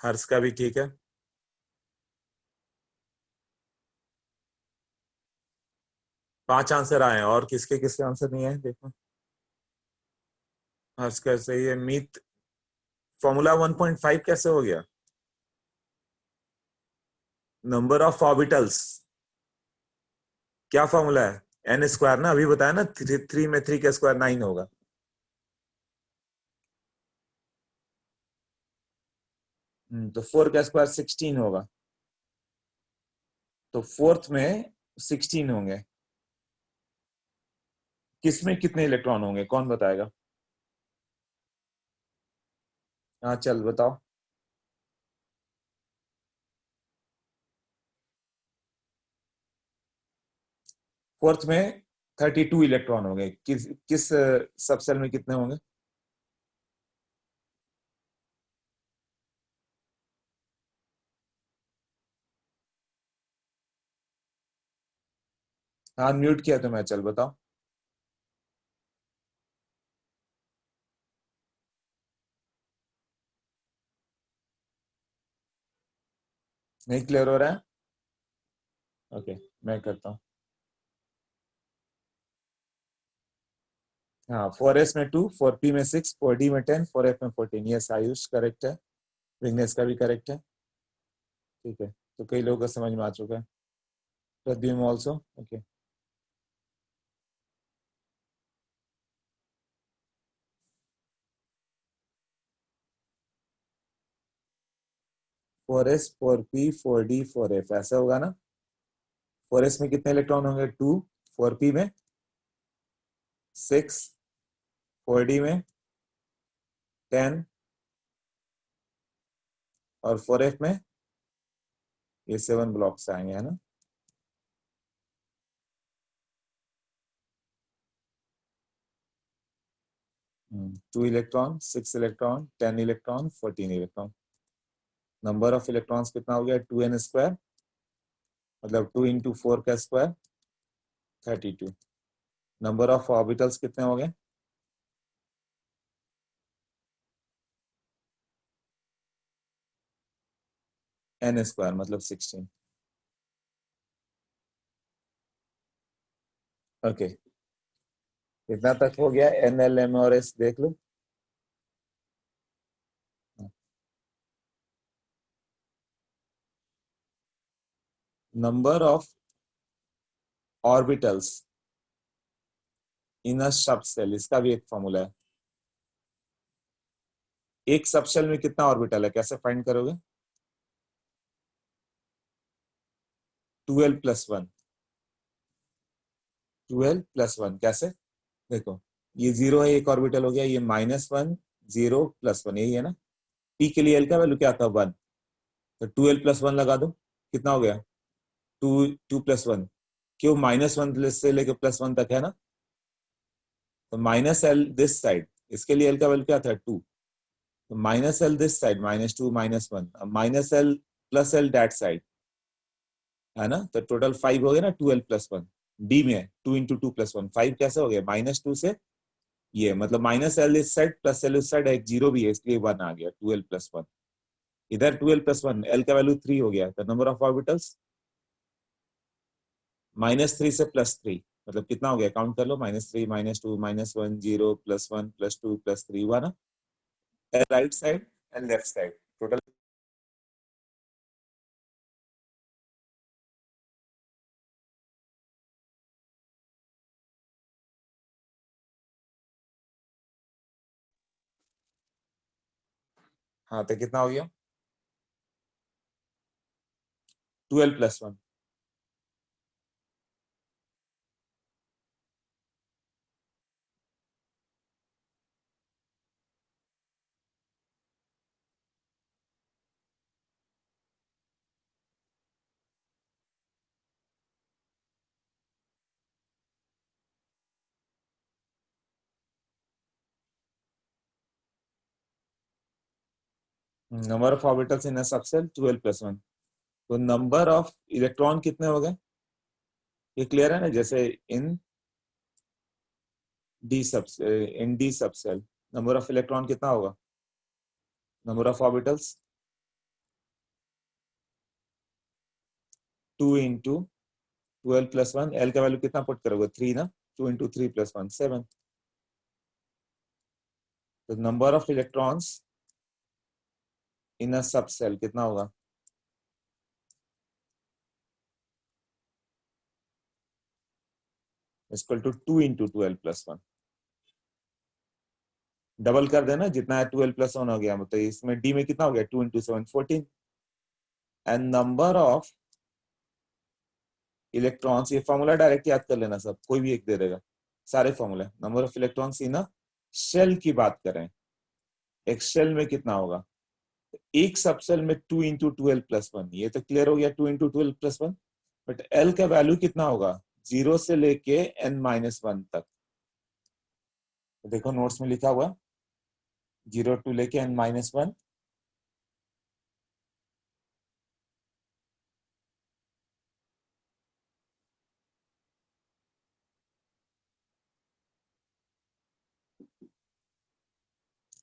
S1: हर्ष का भी ठीक है। 5 आंसर आए हैं, और किसके किसके आंसर नहीं है देखो। हर्ष का सही है। मीत, फॉर्मूला 1.5 कैसे हो गया? नंबर ऑफ ऑर्बिटल्स, क्या फॉर्मूला है? n स्क्वायर ना, अभी बताया ना। 3 में 3 का स्क्वायर 9 होगा। तो 4 का स्क्वायर 16 होगा। तो फोर्थ में 16 होंगे। किसमें कितने इलेक्ट्रॉन होंगे, कौन बताएगा? हाँ, चल बताओ। फोर्थ में 32 इलेक्ट्रॉन होंगे। किस किस सबसेल में कितने होंगे? हाँ, म्यूट किया तो मैं, चल बताओ। नहीं क्लियर हो रहा है? ओके, मैं करता हूँ। हाँ, 4s में 2, 4p में 6, 4d में 10, 4f में 14। यस आयुष करेक्ट है। विघ्नेश का भी करेक्ट है। ठीक है, तो कई लोगों को समझ में आ चुका है। Pradyum also. Okay. Four S, 4p, 4d, 4f ऐसा होगा ना। 4s में कितने इलेक्ट्रॉन होंगे? 2, 4p में 6, 4d में 10 और 4f में ये 7 ब्लॉक्स आएंगे, है ना। 2 electron, 6 electron, 10 electron, 14 electron. Number of electrons कितना हो गया? 2n स्क्वायर मतलब 2 इंटू 4 का स्क्वायर 32। नंबर ऑफ ऑर्बिटल्स कितने हो गए? n स्क्वायर मतलब 16। ओके, कितना तक हो गया? n l m और s देख लो। Number of orbitals in a subshell, इसका भी एक फॉर्मूला है। एक सबसेल में कितना ऑर्बिटल है, कैसे फाइंड करोगे? 12 प्लस 1। 12 प्लस 1 कैसे? देखो, ये 0 है, एक ऑर्बिटल हो गया, ये -1 0 प्लस 1, यही है ना। p के लिए l का वैल्यू क्या था? 1। तो 12 प्लस 1 लगा दो, कितना हो गया? 2 प्लस 1। क्यों? -1 से लेकर +1 तक है ना। तो -l दिस साइड, इसके लिए l का वैल्यू क्या था? 2। तो -l this side, -2 -1, -l plus l that side, है ना। तो टोटल 5 हो गया ना। 12 प्लस 1 डी में 2 इंटू 2 प्लस 1, 5 कैसे हो गया? -2 से ये, मतलब -l इस साइड प्लस l इस साइड, एक जीरो भी है इसलिए 1 आ गया। 12 प्लस 1 इधर, 12 प्लस 1 l का वैल्यू 3 हो गया। तो नंबर ऑफ ऑर्बिटल्स -3 से +3, मतलब कितना हो गया? काउंट कर लो। -3 -2 -1 0 +1 +2 +3 हुआ ना। Right side and left side total. हाँ, तो कितना हो गया? 12 plus 1। Number of orbitals in a subshell 12 plus 1। तो नंबर ऑफ इलेक्ट्रॉन कितने हो गए? ये क्लियर है ना। जैसे in D subshell number of electron कितना होगा? Number of orbitals 2 into 12 plus 1, L का वैल्यू कितना पुट करोगे? 3 ना। 2 इंटू 3 प्लस 1 7। तो number of electrons in a subshell कितना होगा? Equal to 2 into 12 plus 1। Double कर देना, जितना है 12 प्लस 1 हो गया। मतलब इसमें डी में कितना हो गया? 2 into 7 14। And number of electrons, ये फॉर्मूला डायरेक्ट याद कर लेना, सब कोई भी एक दे देगा सारे फॉर्मूले। Number of electrons in a shell की बात करें, एक शेल में कितना होगा? एक सब सेल में 2 इंटू 12 प्लस 1, ये तो क्लियर हो गया। 2 इंटू 12 प्लस 1। बट एल का वैल्यू कितना होगा? 0 से लेके n-1 तक। तो देखो नोट्स में लिखा हुआ 0 टू लेके n-1।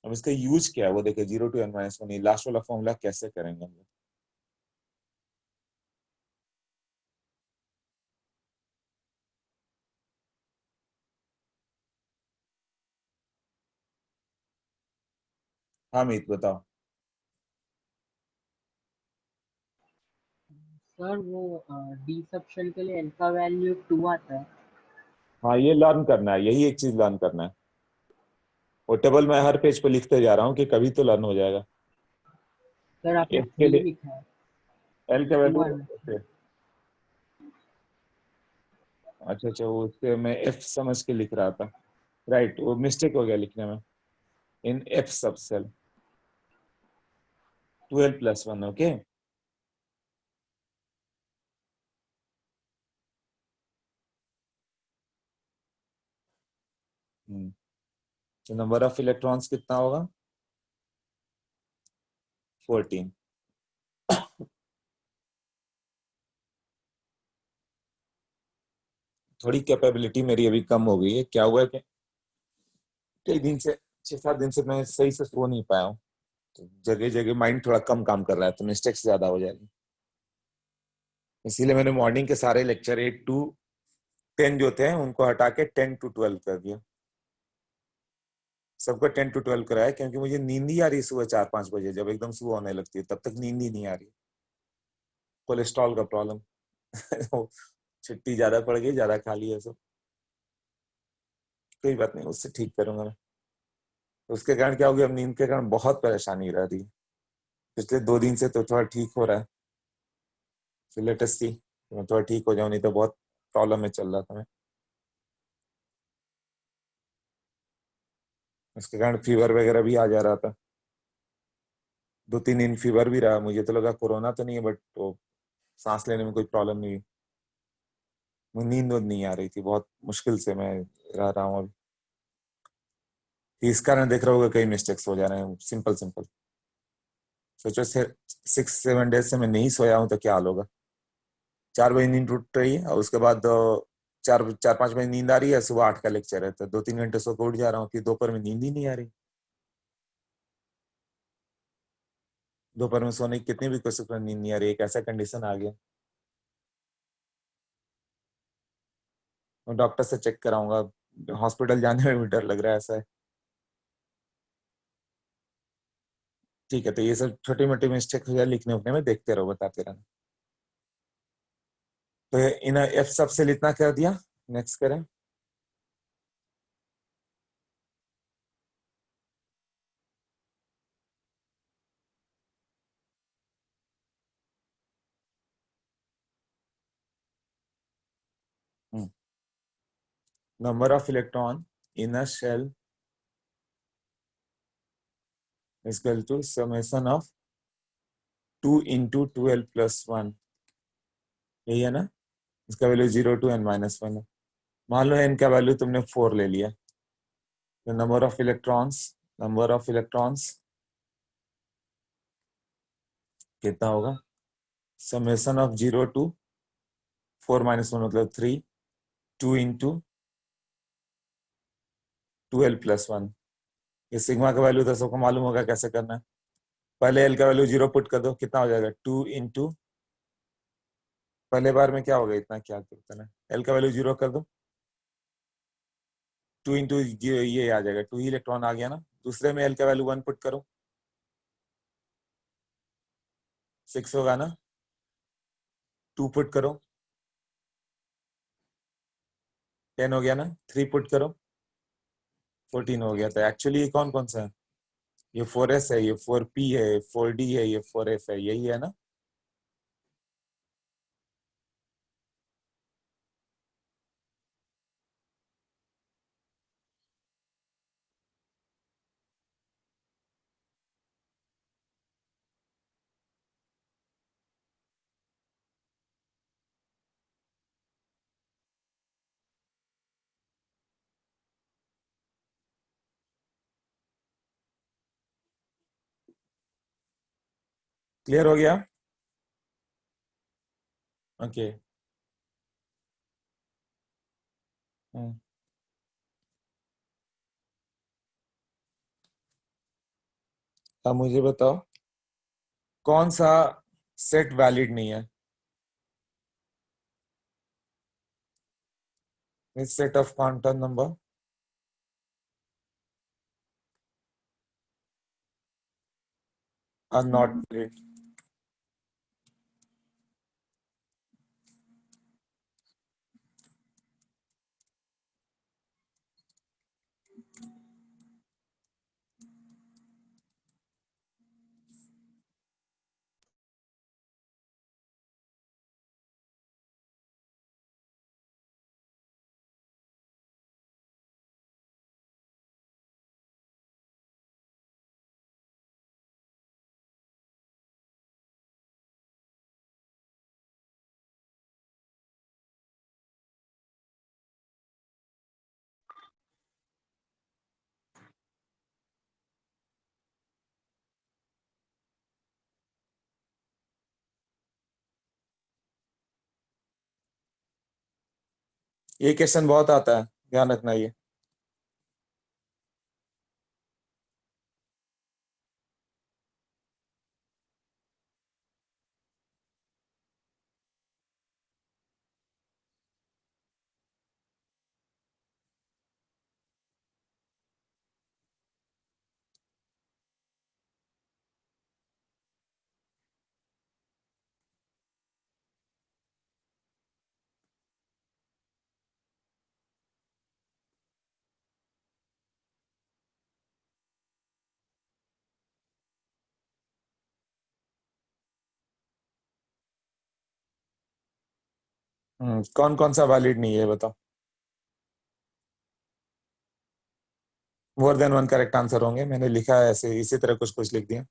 S1: अब इसका यूज क्या है वो देखे। 0 टू n-1, ये लास्ट वाला फॉर्मूला कैसे करेंगे हम लोग? हाँ मीत बताओ।
S2: सर वो डी सबशेल के लिए एल का वैल्यू 2 आता है।
S1: हाँ, ये लर्न करना है, यही एक चीज लर्न करना है। वो टेबल मैं हर पेज पे लिखते जा रहा हूँ कि कभी तो लर्न हो जाएगा।
S2: सर आपने
S1: एफ के
S2: 3
S1: लिए
S2: लिखा है।
S1: एल का
S2: 2
S1: वैल्यू
S2: आना।
S1: अच्छा अच्छा, वो उससे मैं एफ समझ के लिख रहा था। राइट, वो मिस्टेक हो गया लिखने में। इन एफ सब सेल 12 प्लस 1। ओके, तो नंबर ऑफ इलेक्ट्रॉन्स कितना होगा? 14। थोड़ी कैपेबिलिटी मेरी अभी कम हो गई है। क्या हुआ है कि कई दिन से 6-7 दिन से मैं सही से सो नहीं पाया हूँ, तो जगह जगह माइंड थोड़ा कम काम कर रहा है, तो मिस्टेक्स ज्यादा हो जाएगी। इसीलिए मैंने मॉर्निंग के सारे लेक्चर 8 to 10 जो थे उनको हटा के 10 to 12 कर दिया। सबको 10 to 12 कराया क्योंकि मुझे नींद ही आ रही है सुबह 4-5 बजे, जब एकदम सुबह होने लगती है तब तक नींद ही नहीं आ रही। कोलेस्ट्रॉल का प्रॉब्लम छुट्टी ज्यादा पड़ गई, ज्यादा खा लिया सब। कोई बात नहीं, उससे ठीक करूंगा मैं। उसके कारण क्या हो गया, अब नींद के कारण बहुत परेशानी रह रही है। पिछले 2 दिन से तो थोड़ा ठीक हो रहा है, तो लेट अस सी मैं थोड़ा ठीक हो जाऊं, नहीं तो बहुत प्रॉब्लम में चल रहा था मैं। उसके कारण फीवर वगैरह भी आ जा रहा था, 2-3 दिन फीवर भी रहा। मुझे तो लगा कोरोना तो नहीं है, बट वो सांस लेने में कोई प्रॉब्लम नहीं हुई। मुझे नींद नहीं आ रही थी, बहुत मुश्किल से मैं रह रहा हूँ अभी। इस कारण देख रहा होगा कई मिस्टेक्स हो जा रहे हैं, सिंपल सिंपल। सोचो 6-7 डेज से मैं नहीं सोया हूँ तो क्या हाल होगा। 4 बजे नींद टूट रही है और उसके बाद 4-5 बजे नींद आ रही है, सुबह 8 का लेक्चर है, तो 2-3 घंटे सो के उठ जा रहा हूँ, फिर दोपहर में नींद ही नहीं आ रही। दोपहर में सोने की कितनी भी कोशिश कर नींद नहीं आ रही, एक ऐसा कंडीशन आ गया। मैं डॉक्टर से चेक कराऊंगा, हॉस्पिटल जाने में भी डर लग रहा है, ऐसा है। ठीक है, तो ये सब छोटी मोटी मिस्टेक हो जाए लिखने उखने में, देखते रहो, बताते रहना। तो इन एफ सब सेल इतना कर दिया, नेक्स्ट करें। Number of electron in a shell is equal to summation of 2 into 12 plus 1, यही है ना। इसका वैल्यू 0 to n-1 है। मान लो n का वैल्यू तुमने 4 ले लिया, तो नंबर ऑफ इलेक्ट्रॉन्स कितना होगा, समेशन ऑफ 0 to 4 - 1 मतलब 3, 2 into 12+1। ये सिग्मा का वैल्यू तो सबको मालूम होगा कैसे करना है। पहले एल का वैल्यू 0 पुट कर दो, कितना हो जाएगा 2 into, पहले बार में क्या होगा, इतना क्या करते ना, एल का वैल्यू 0 कर दो, 2 into ये आ जाएगा, 2 ही इलेक्ट्रॉन आ गया ना। दूसरे में एल का वैल्यू 1 पुट करो, 6 होगा ना। 2 पुट करो, 10 हो गया ना। 3 पुट करो, 14 हो गया। तो एक्चुअली ये कौन कौन सा है, ये 4s है, ये 4p है, 4d है, ये 4f है, यही है ना। क्लियर हो गया, ओके। अब मुझे बताओ कौन सा सेट वैलिड नहीं है। इस set of quantum number are not valid. ये क्वेश्चन बहुत आता है, ध्यान रखना ये। कौन कौन सा वैलिड नहीं है बताओ। More than one correct answer होंगे, मैंने लिखा है ऐसे, इसी तरह कुछ कुछ लिख दिया।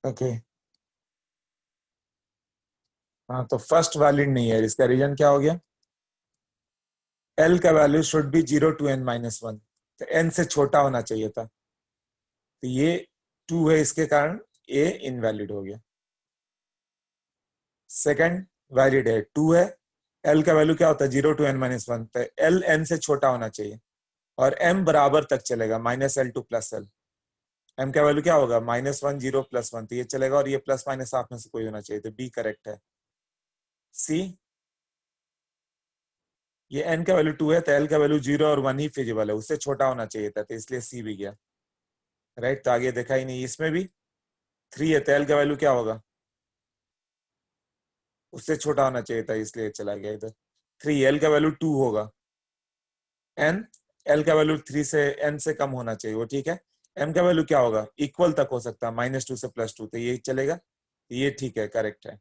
S1: ओके हाँ, तो फर्स्ट वैलिड नहीं है, इसका रीजन क्या हो गया? एल का value should be 0 to n-1, तो n से छोटा होना चाहिए था, तो ये 2 है, इसके कारण ए इनवैलिड हो गया। सेकंड वैलिड है, 2 है, एल का वैल्यू क्या होता है? 0 to n-1, तो एल n से छोटा होना चाहिए, और m बराबर तक चलेगा, -l to +l। m का वैल्यू क्या होगा? -1 0 +1, तो ये चलेगा, और ये प्लस माइनस हाफ में से कोई होना चाहिए, तो बी करेक्ट है। सी, ये n का वैल्यू 2 है, तो l का वैल्यू 0 और 1 ही फिजिबल है, उससे छोटा होना चाहिए था, तो इसलिए सी भी गया। राइट, तो आगे देखा ही नहीं। इसमें भी 3 है, तो l का वैल्यू क्या होगा? उससे छोटा होना चाहिए था, इसलिए चला गया इधर। 3, l का वैल्यू 2 होगा, n, l का वैल्यू 3 से n से कम होना चाहिए, वो ठीक है। m का वैल्यू क्या होगा? इक्वल तक हो सकता है, -2 से +2, तो ये चलेगा, ये ठीक है, करेक्ट है।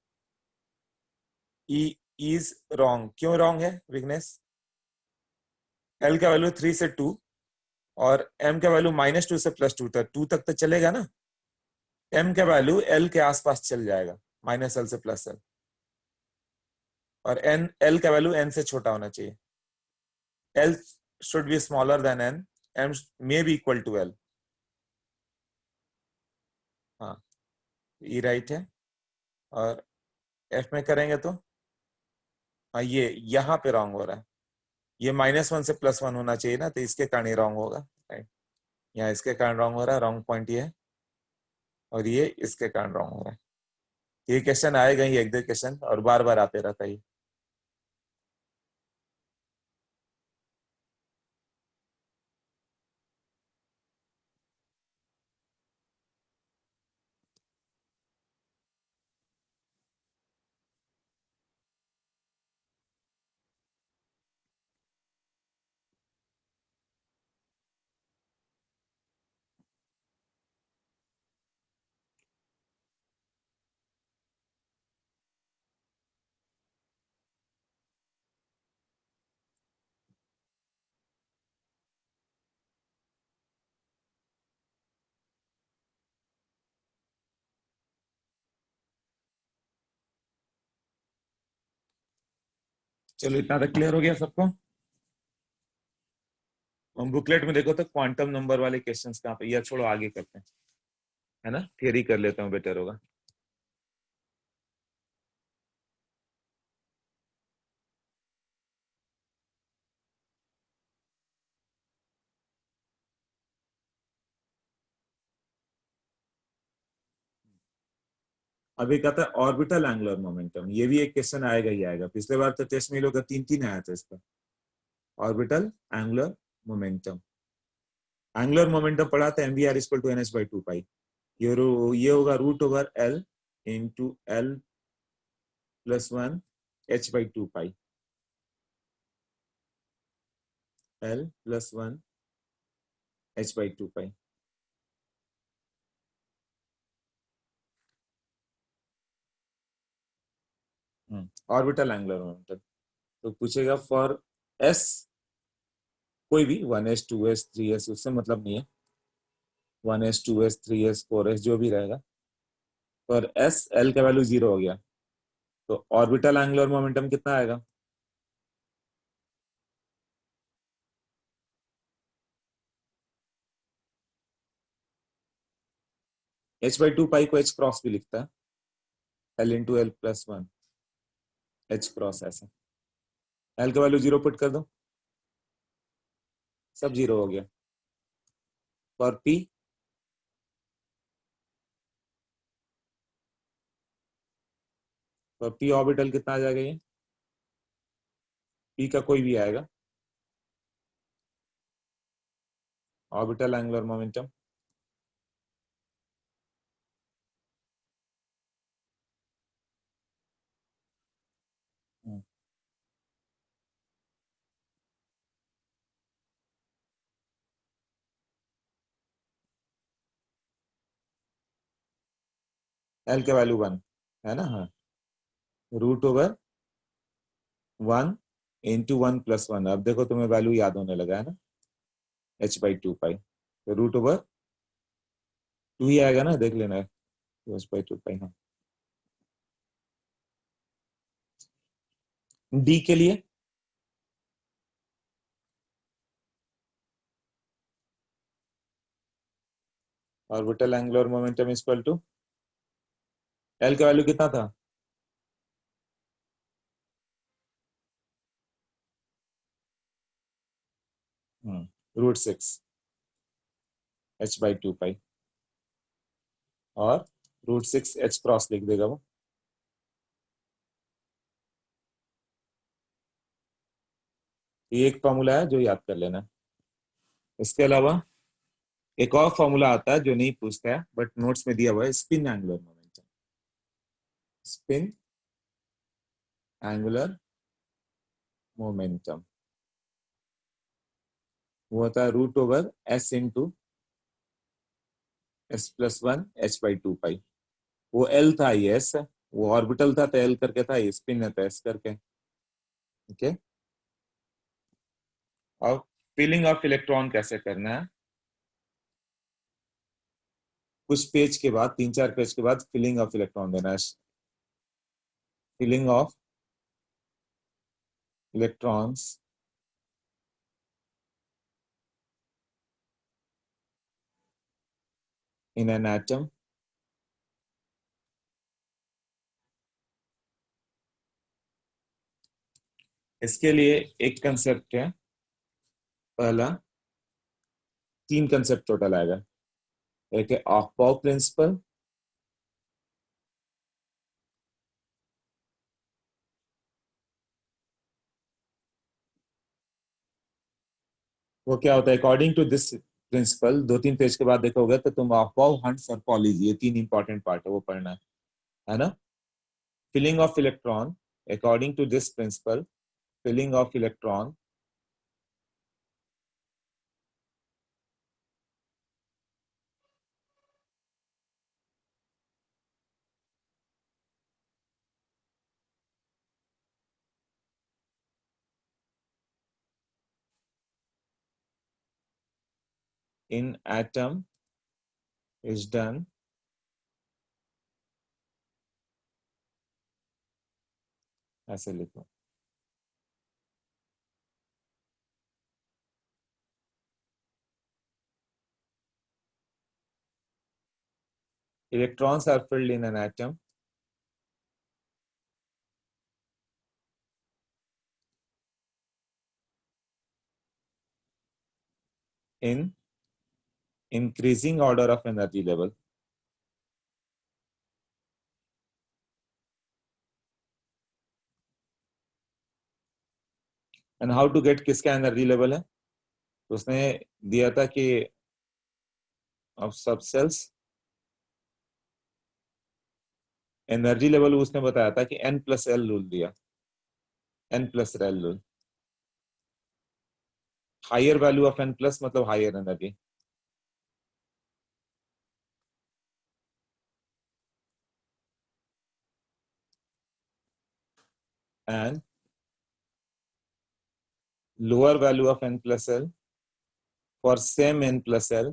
S1: ई इज रॉन्ग, क्यों रॉन्ग है विघ्नेश? l का वैल्यू 3 से 2, और m का वैल्यू -2 से +2 तक, 2 तक तो चलेगा ना। m का वैल्यू l के आसपास चल जाएगा, -l से +l, और n, l का वैल्यू n से छोटा होना चाहिए। l should be smaller than n, m may be equal to l। हाँ, ये राइट है। और f में करेंगे तो हाँ, ये यहाँ पे रॉन्ग हो रहा है, ये -1 से +1 होना चाहिए ना, तो इसके कारण ही रॉन्ग होगा। राइट, यहाँ इसके कारण रॉन्ग हो रहा है, रॉन्ग पॉइंट ये है, और ये इसके कारण रॉन्ग हो रहा है। ये क्वेश्चन आएगा ही, एक दो क्वेश्चन, और बार बार आते रहता है ये। चलो, इतना तक क्लियर हो गया सबको? हम बुकलेट में देखो तो क्वांटम नंबर वाले क्वेश्चंस कहाँ पे, या छोड़ो आगे करते हैं, है ना, थियरी कर लेता हूँ, बेटर होगा। अब ये कहता है ऑर्बिटल एंगुलर मोमेंटम, ये भी एक क्वेश्चन आएगा ही आएगा, पिछले बार तो टेस्ट में लोग 3-3 आया था इसका। Orbital angular momentum, angular momentum पढ़ा था mvr equal to nh by 2 pi, ये होगा root over l into l plus 1 h by 2 pi, l plus 1 h by 2 pi. Orbital angular momentum, तो पूछेगा फॉर s कोई भी 1s 2s 3s, उससे मतलब नहीं है, 1s 2s 3s 4s जो भी रहेगा, पर s l का वैल्यू 0 हो गया, तो ऑर्बिटल एंगुलर मोमेंटम कितना आएगा? h बाई 2 पाई को h क्रॉस भी लिखता है, l into L plus 1 h cross, ऐसा l का वैल्यू 0 पुट कर दो, सब 0 हो गया। फॉर p ऑर्बिटल कितना आ जाएगा? ये p का कोई भी आएगा, ऑर्बिटल एंगुलर मोमेंटम l का वैल्यू 1 है ना, हाँ, रूट ओवर 1 इंटू 1 प्लस 1, अब देखो तुम्हें वैल्यू याद होने लगा है ना, h बाई 2 पाई, तो रूट ओवर 2 ही आएगा ना, देख लेना, h बाई 2 पाई। हाँ, d के लिए orbital angular momentum equal to l का वैल्यू कितना था? √6 h बाई 2 पाई, और √6 h क्रॉस लिख देगा वो। ये एक फॉर्मूला है जो याद कर लेना। इसके अलावा एक और फॉर्मूला आता है जो नहीं पूछता है बट नोट्स में दिया हुआ है, spin angular momentum. Spin angular momentum वो होता है root over s into s plus 1 h by 2 pi. वो l था, ये s है, वो ऑर्बिटल था तो l करके था, ये स्पिन है तो s करके। ओके, और फिलिंग ऑफ इलेक्ट्रॉन कैसे करना है? कुछ पेज के बाद, 3-4 पेज के बाद फिलिंग ऑफ इलेक्ट्रॉन देना है। Filling of electrons in an atom इसके लिए एक कंसेप्ट है, पहला 3 कंसेप्ट टोटल आएगा। एक है ऑफ पाउ प्रिंसिपल, वो क्या होता है? According to this principle 2-3 page के बाद देखोगे तो तुम ऑफ पाउ, हंट्स और पॉलीज, ये 3 इंपॉर्टेंट पार्ट है, वो पढ़ना है ना। Filling of electron according to this principle, filling of electron in atom is done ऐसे लिखो। Electrons are filled in an atom in increasing order of energy level. And how to get किसका energy level है, तो उसने दिया था कि of सब सेल्स एनर्जी लेवल उसने बताया था कि n+l रूल दिया, n+l rule, higher value of n+ मतलब higher energy. And lower value of n+l for same n+l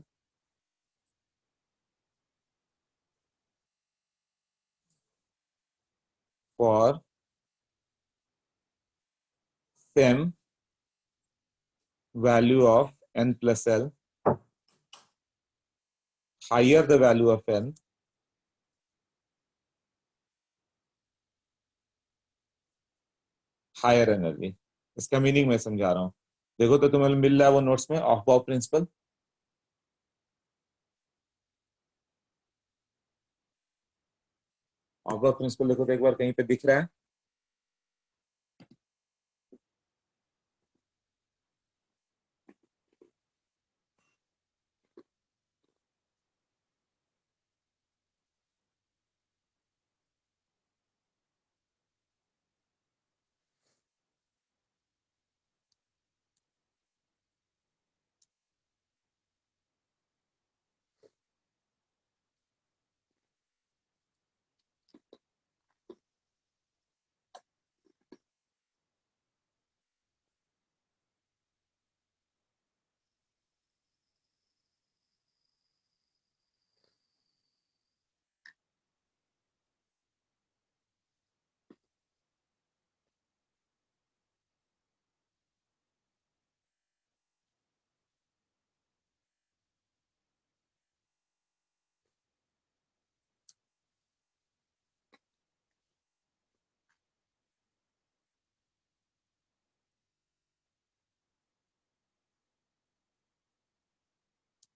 S1: for same value of n+l, higher the value of n, higher energy. इसका meaning मैं समझा रहा हूँ, देखो तो तुम्हें मिल रहा है वो नोट्स में ऑफ बाउ प्रिंसिपल। ऑफ बाउ प्रिंसिपल देखो तो एक बार कहीं पे दिख रहा है,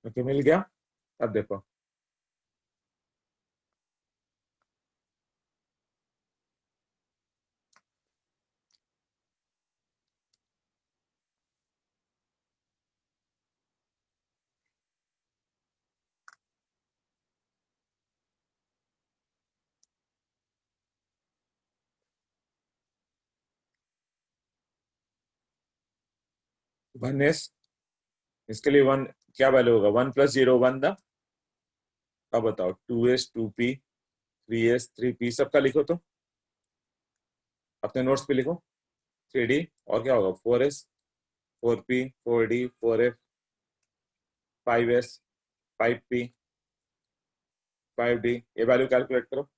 S1: ओके मिल गया। अब देखो वन एस, इसके लिए वन क्या वैल्यू होगा, 1+0 1 था। अब बताओ 2s 2p 3s 3p सबका लिखो तो अपने नोट्स पे लिखो। 3d और क्या होगा 4s 4p 4d 4f 5s 5p 5d, ये वैल्यू कैलकुलेट करो।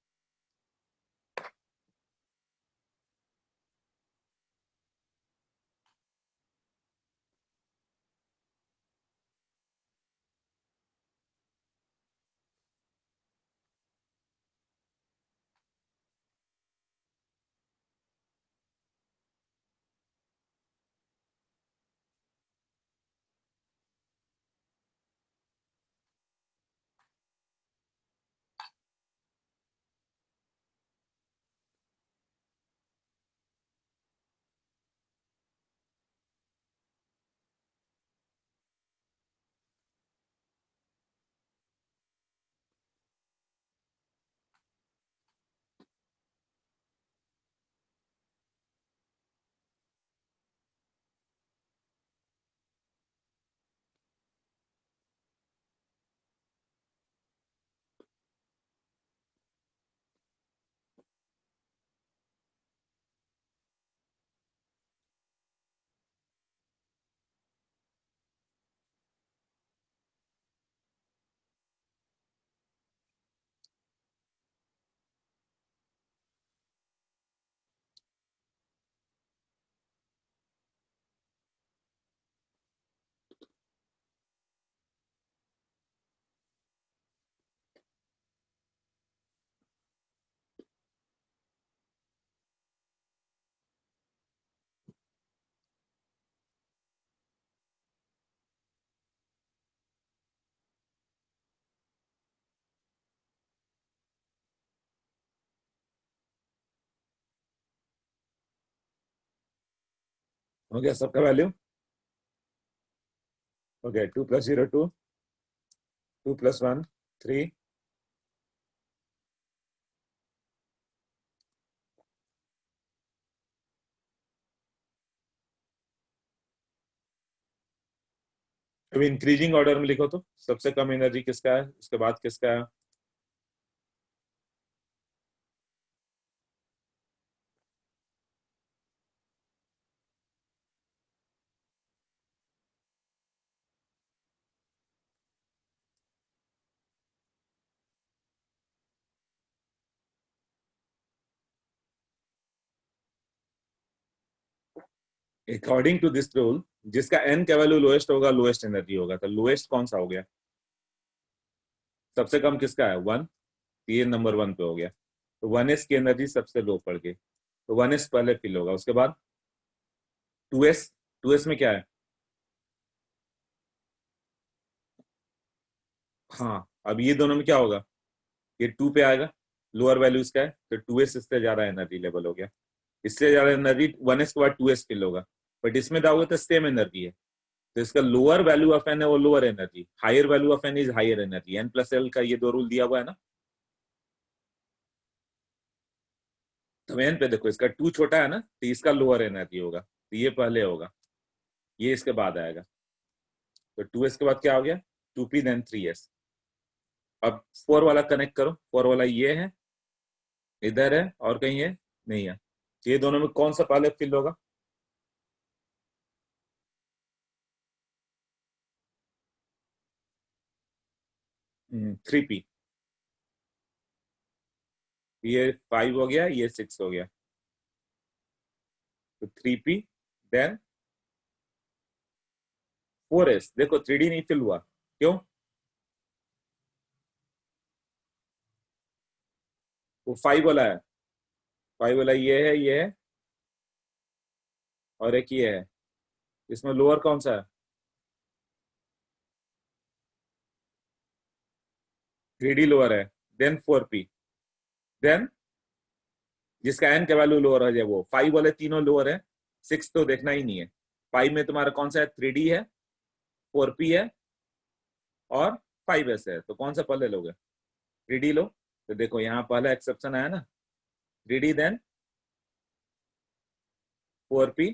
S1: हो गया सबका वैल्यू? ओके, 2 + 0 2, 2 + 1 3, अभी इंक्रीजिंग ऑर्डर में लिखो तो सबसे कम एनर्जी किसका है, उसके बाद किसका है? अकॉर्डिंग टू दिस रूल, जिसका n का वैल्यू लोएस्ट होगा लोएस्ट एनर्जी होगा, तो लोएस्ट कौन सा हो गया? सबसे कम किसका है? 1, ये नंबर 1 पे हो गया, तो 1s की एनर्जी सबसे लो पड़ गई, तो 1s पहले फिल होगा। उसके बाद 2s, 2s में क्या है? हाँ, अब ये दोनों में क्या होगा? ये 2 पे आएगा, लोअर वैल्यू इसका है, तो 2s इससे ज्यादा एनर्जी लेवल हो गया, इससे ज्यादा एनर्जी 1s के बाद 2s फिल होगा, बट इसमें क्या होगा? तो सेम एनर्जी है, तो इसका लोअर वैल्यू ऑफ एन है वो lower energy, higher value of n is higher energy, n+l का ये दो रूल दिया हुआ है ना। तो एन पे देखो, इसका 2 छोटा है ना, तो इसका लोअर एनर्जी होगा, तो ये पहले होगा, ये इसके बाद आएगा, तो 2s के बाद क्या हो गया? 2p then 3s। अब 4 वाला कनेक्ट करो, 4 वाला ये है, इधर है और कहीं है नहीं है, तो ये दोनों में कौन सा पहले फिल होगा? थ्री पी, ये 5 हो गया, ये 6 हो गया, तो 3p देन 4s। देखो 3d नहीं फिल हुआ, क्यों? वो 5 वाला है, 5 वाला ये है और एक ये है, इसमें लोअर कौन सा है? 3d लोअर है, देन 4p, देन जिसका n का वैल्यू लोअर हो जाए वो 5 वाले तीनों लोअर है, 6 तो देखना ही नहीं है। 5 में तुम्हारा कौन सा है? 3d है, 4p है और 5s है, तो कौन सा पहले लोगे? 3d लो, तो देखो यहाँ पहला एक्सेप्शन आया ना, 3d then 4p,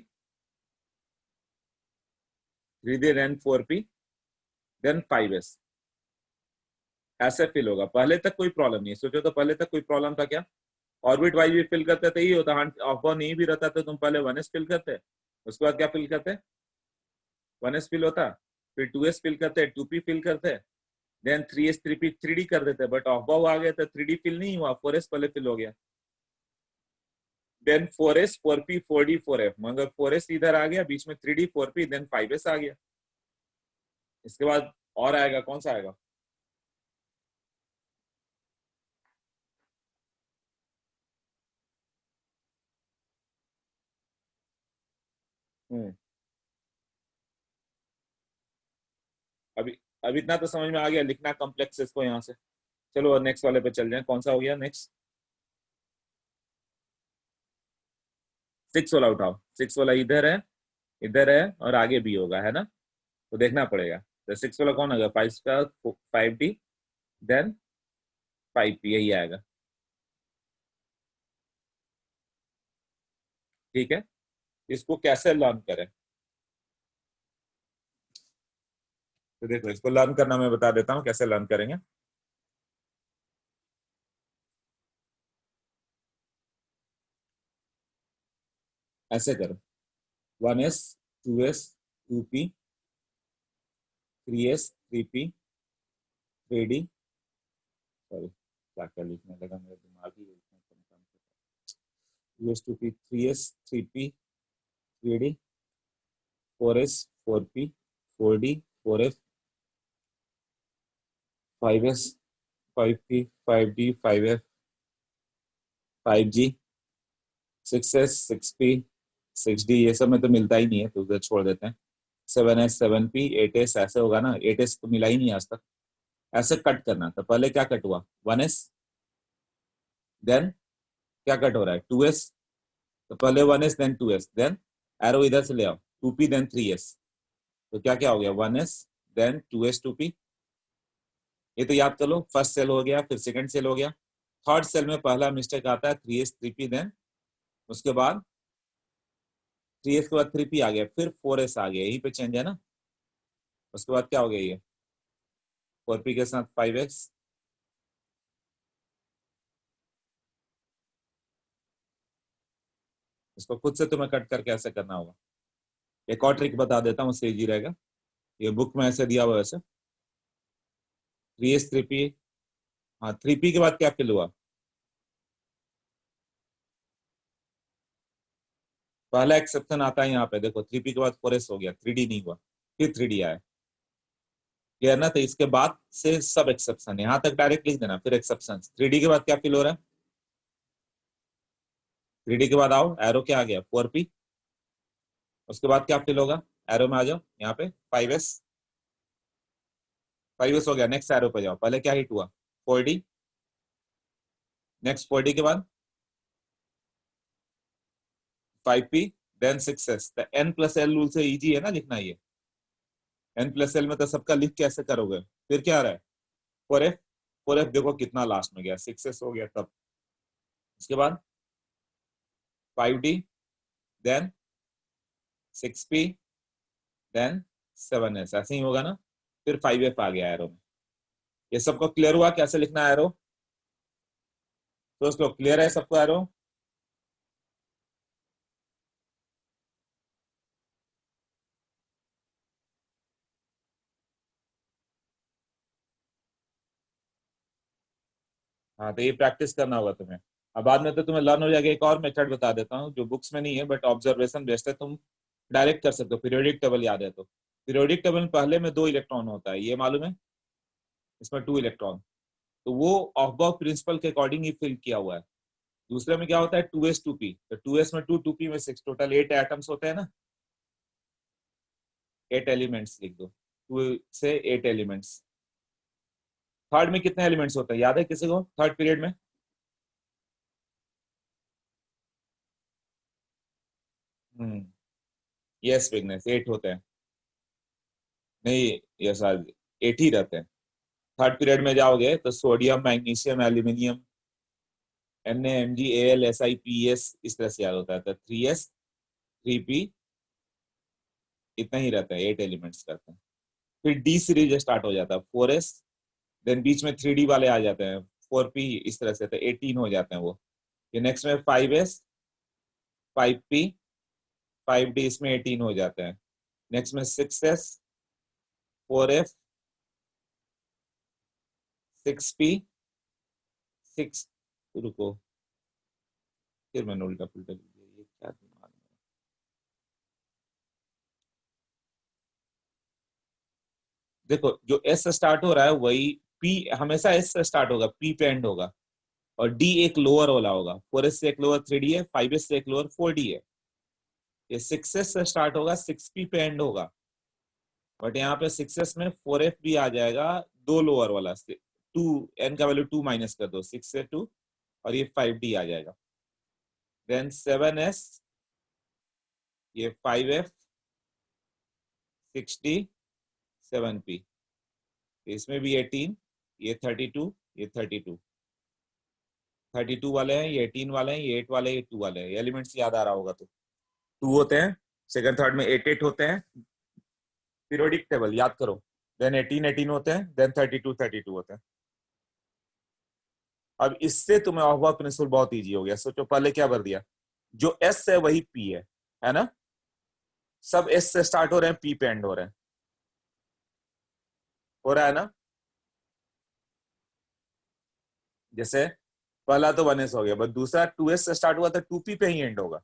S1: 3d then 4p then 5s, ऐसे फिल होगा। पहले तक कोई प्रॉब्लम नहीं है, सोचो तो पहले तक कोई प्रॉब्लम था क्या? ऑर्बिट वाइज भी फिल करते थे, ये होता ऑफ नहीं भी रहता तो तुम पहले 1s फिल करते, उसके बाद क्या फिल करते? 1s फिल होता, फिर 2s फिल करते, 2p फिल करते, देन 3s 3p 3d कर देते, बट ऑफ आ गया तो 3d फिल नहीं हुआ, 4s पहले फिल हो गया, then 4s 4p 4d 4f, मगर 4s इधर आ गया, बीच में 3d 4p देन 5s आ गया, इसके बाद और आएगा, कौन सा आएगा? अभी अभी इतना तो समझ में आ गया, लिखना कॉम्प्लेक्स इसको यहाँ से। चलो नेक्स्ट वाले पे चल जाए, कौन सा हो गया नेक्स्ट? 6 वाला उठाओ, 6 वाला इधर है और आगे भी होगा, है ना, तो देखना पड़ेगा। तो 6 वाला कौन होगा? 5 का 5d देन 5p, यही आएगा, ठीक है। इसको कैसे लर्न करें? तो देखो, इसको लर्न करना मैं बता देता हूँ कैसे लर्न करेंगे। ऐसे करो, 1s 2s 2p 3s 3p 3d, sorry क्या क्या लिखने लगा, मेरा दिमाग ही इतना कम काम करता है। 2s 2p 3s 3p 3d 4s 4p 4d 4f 5s 5p 5d 5f 5g 6s 6p 6d, ये सब में तो मिलता ही नहीं है, तो उधर छोड़ देते हैं। 7s 7p 8s, ऐसे होगा ना, 8s तो मिला ही नहीं आज तक। ऐसे कट करना, तो पहले क्या कट हुआ? 1s, देन क्या कट हो रहा है? 2s, तो पहले 1s then 2s, then arrow इधर से ले आओ, 2p देन 3s, तो क्या क्या हो गया 1s देन 2s 2p। ये तो याद कर लो, फर्स्ट सेल हो गया, फिर सेकंड सेल हो गया। थर्ड सेल में पहला मिस्टेक आता है 3s 3p, देन उसके बाद 3s के बाद 3p आ गया, फिर 4s आ गया, यहीं पे चेंज है ना। उसके बाद क्या हो गया ये 4p के साथ 5s, इसको खुद से तुम्हें कट करके ऐसे करना होगा। एक और ट्रिक बता देता हूँ, उससे इजी रहेगा। ये बुक में ऐसे दिया हुआ है वैसे 3s 3p। हाँ 3p के बाद क्या फिल हुआ, पहला एक्सेप्शन आता है यहाँ पे देखो, 3p के बाद 4s हो गया, 3d नहीं हुआ, फिर 3d आया, क्लियर ना। तो इसके बाद से सब एक्सेप्शन, यहाँ तक डायरेक्ट लिख देना, फिर एक्सेप्शन। 3d के बाद क्या फिल हो रहा है, 3d के बाद आओ, एरो क्या आ गया 4p, उसके बाद क्या फिल होगा, एरो में आ जाओ यहाँ पे 5s, 5s हो गया, नेक्स्ट एरो पे जाओ, पहले क्या हिट हुआ 4d, नेक्स्ट 4d के बाद 5p देन 6s। तो n प्लस एल रूल से इजी है ना लिखना, ये n प्लस एल में तो सबका लिख कैसे करोगे। फिर क्या आ रहा है 4f, 4f देखो कितना लास्ट में गया 6s हो गया तब, उसके बाद 5d then 6p then 7s, ऐसे ही होगा ना। फिर 5f आ गया एरो में। ये सबको क्लियर हुआ कैसे लिखना है एरो, दोस्तों क्लियर है सबको एरो। हाँ तो ये प्रैक्टिस करना होगा तुम्हें, अब बाद में तो तुम्हें लर्न हो जाएगा। एक और मेथड बता देता हूँ जो बुक्स में नहीं है बट ऑब्जर्वेशन बेस्ड है, तुम डायरेक्ट कर सकते हो। पीरियोडिक टेबल याद है तो पीरियोडिक टेबल में पहले में 2 इलेक्ट्रॉन होता है, ये मालूम है, इसमें 2 इलेक्ट्रॉन, तो वो ऑफबर्ग प्रिंसिपल के अकॉर्डिंग ही फिल किया हुआ है। दूसरे में क्या होता है 2s 2p, तो 2s में 2 2p में 6, टोटल 8 एटम्स होते हैं ना, 8 एलिमेंट्स लिख दो, 2 से 8 एलिमेंट्स। थर्ड में कितने एलिमेंट्स होते हैं याद है किसी को, थर्ड पीरियड में यस विग्नेस 8 होते हैं, नहीं ये शायद 8 ही रहते हैं। थर्ड पीरियड में जाओगे तो sodium magnesium aluminium NaMgAl SiPes इस तरह से याद होता है, तो 3s 3p इतना ही रहता है, 8 एलिमेंट्स करते हैं। फिर डी सीरीज स्टार्ट हो जाता है 4s, देन बीच में 3d वाले आ जाते हैं 4p इस तरह से, तो 18 हो जाते हैं वो। फिर नेक्स्ट में 5s 5p 5d इसमें 18 हो जाते हैं। नेक्स्ट में 6s 4f 6p 6, रुको फिर मैंने उल्टा पुल्टा लिख दिया, ये क्या दिमाग में। देखो जो एस से स्टार्ट हो रहा है वही पी हमेशा एस से स्टार्ट होगा, पी पे एंड होगा, और डी एक लोअर वाला होगा। 4s से एक लोअर 3d है, 5s से एक लोअर 4d है। ये 6s से स्टार्ट होगा 6p पे एंड होगा, बट यहाँ पे 6s में 4f भी आ जाएगा, 2 लोअर वाला, 2 n का वैल्यू 2 माइनस कर दो, 6 से 2, और ये 5d आ जाएगा। देन 7s ये 5f 6d 7p, इसमें भी 18, ये 32, ये 32, 32 वाले हैं, ये 18 वाले हैं, ये 8 वाले हैं, ये 2 वाले हैं। एलिमेंट्स याद आ रहा होगा तो 2 होते हैं, सेकंड थर्ड में 8 8 होते हैं, पीरियोडिक टेबल याद करो। देन 18 18 होते हैं, देन 32 32 होते हैं। अब इससे तुम्हें ऑफबर्ग प्रिंसिपल बहुत इजी हो गया। सोचो पहले क्या भर दिया, जो एस है वही पी है ना, सब एस से स्टार्ट हो रहे हैं, पी पे एंड हो रहे हैं, हो रहा है ना। जैसे पहला तो 1s हो गया, बट दूसरा 2s से स्टार्ट हुआ तो 2p पे ही एंड होगा,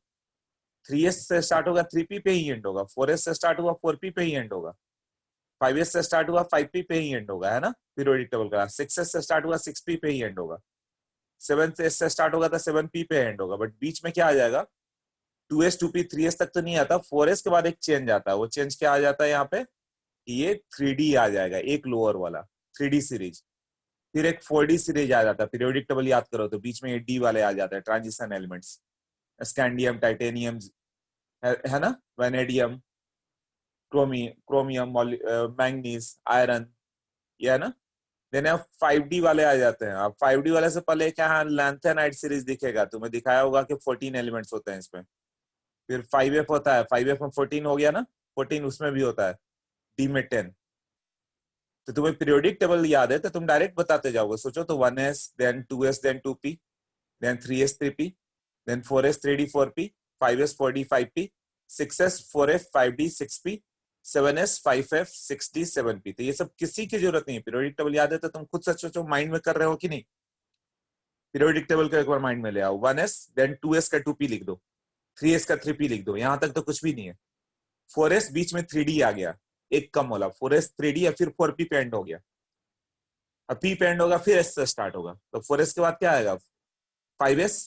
S1: 3s से स्टार्ट होगा 3p पे ही एंड होगा, 4s से स्टार्ट हुआ 4p पे ही एंड होगा, 5s से स्टार्ट हुआ 5p पे ही एंड होगा, है ना पीरियोडिक टेबल का। 6s से स्टार्ट हुआ 6p पे ही एंड होगा, 7s से स्टार्ट होगा तो 7p पे एंड होगा, बट बीच में क्या आ जाएगा 2s 2p 3s तक तो नहीं आता, 4s के बाद एक चेंज आता है। वो चेंज क्या आ जाता है यहाँ पे, ये 3d आ जाएगा, एक लोअर वाला 3d सीरीज, फिर एक 4d सीरीज आ जाता है। पीरियोडिक टेबल याद करो तो बीच में ये d वाले आ जाते हैं, ट्रांजिशन एलिमेंट्स, स्कैंडियम टाइटेनियम है ना, वेनेडियम, क्रोमियम, मैंगनीज, आयरन, ये है ना। देन अब 5D वाले आ जाते हैं। अब 5D वाले से पहले क्या लैंथेनाइट सीरीज दिखेगा, तुम्हें दिखाया होगा कि 14 एलिमेंट्स होते हैं इसमें। फिर 5F होता है, 5F में 14 हो गया ना, 14 उसमें भी होता है, D में 10। तो तुम्हें पीरियोडिक टेबल याद है तो तुम डायरेक्ट बताते जाओगे। सोचो तो 1s, then 2s, then 2p, then 3s, 3p, then 4s, 3d, 4p, 5s, 4d, 5p, 6s, 4f, 5d, 6p, 7s, 5f, 6d, 7p। तो ये सब किसी की जरूरत नहीं है, पीरियोडिक टेबल याद है तो तुम खुद सच सोचो, माइंड में कर रहे हो कि नहीं। पीरियोडिक टेबल को एक बार माइंड में ले आओ। 1s, देन 2s का 2p लिख दो, 3s का 3p लिख दो, यहां तक तो कुछ भी नहीं है। 4s बीच में 3d आ गया, एक कम वाला, 4s 3d या फिर 4p पे एंड हो गया। अब p पे एंड होगा फिर s से स्टार्ट होगा, तो 4s के बाद क्या आएगा 5s।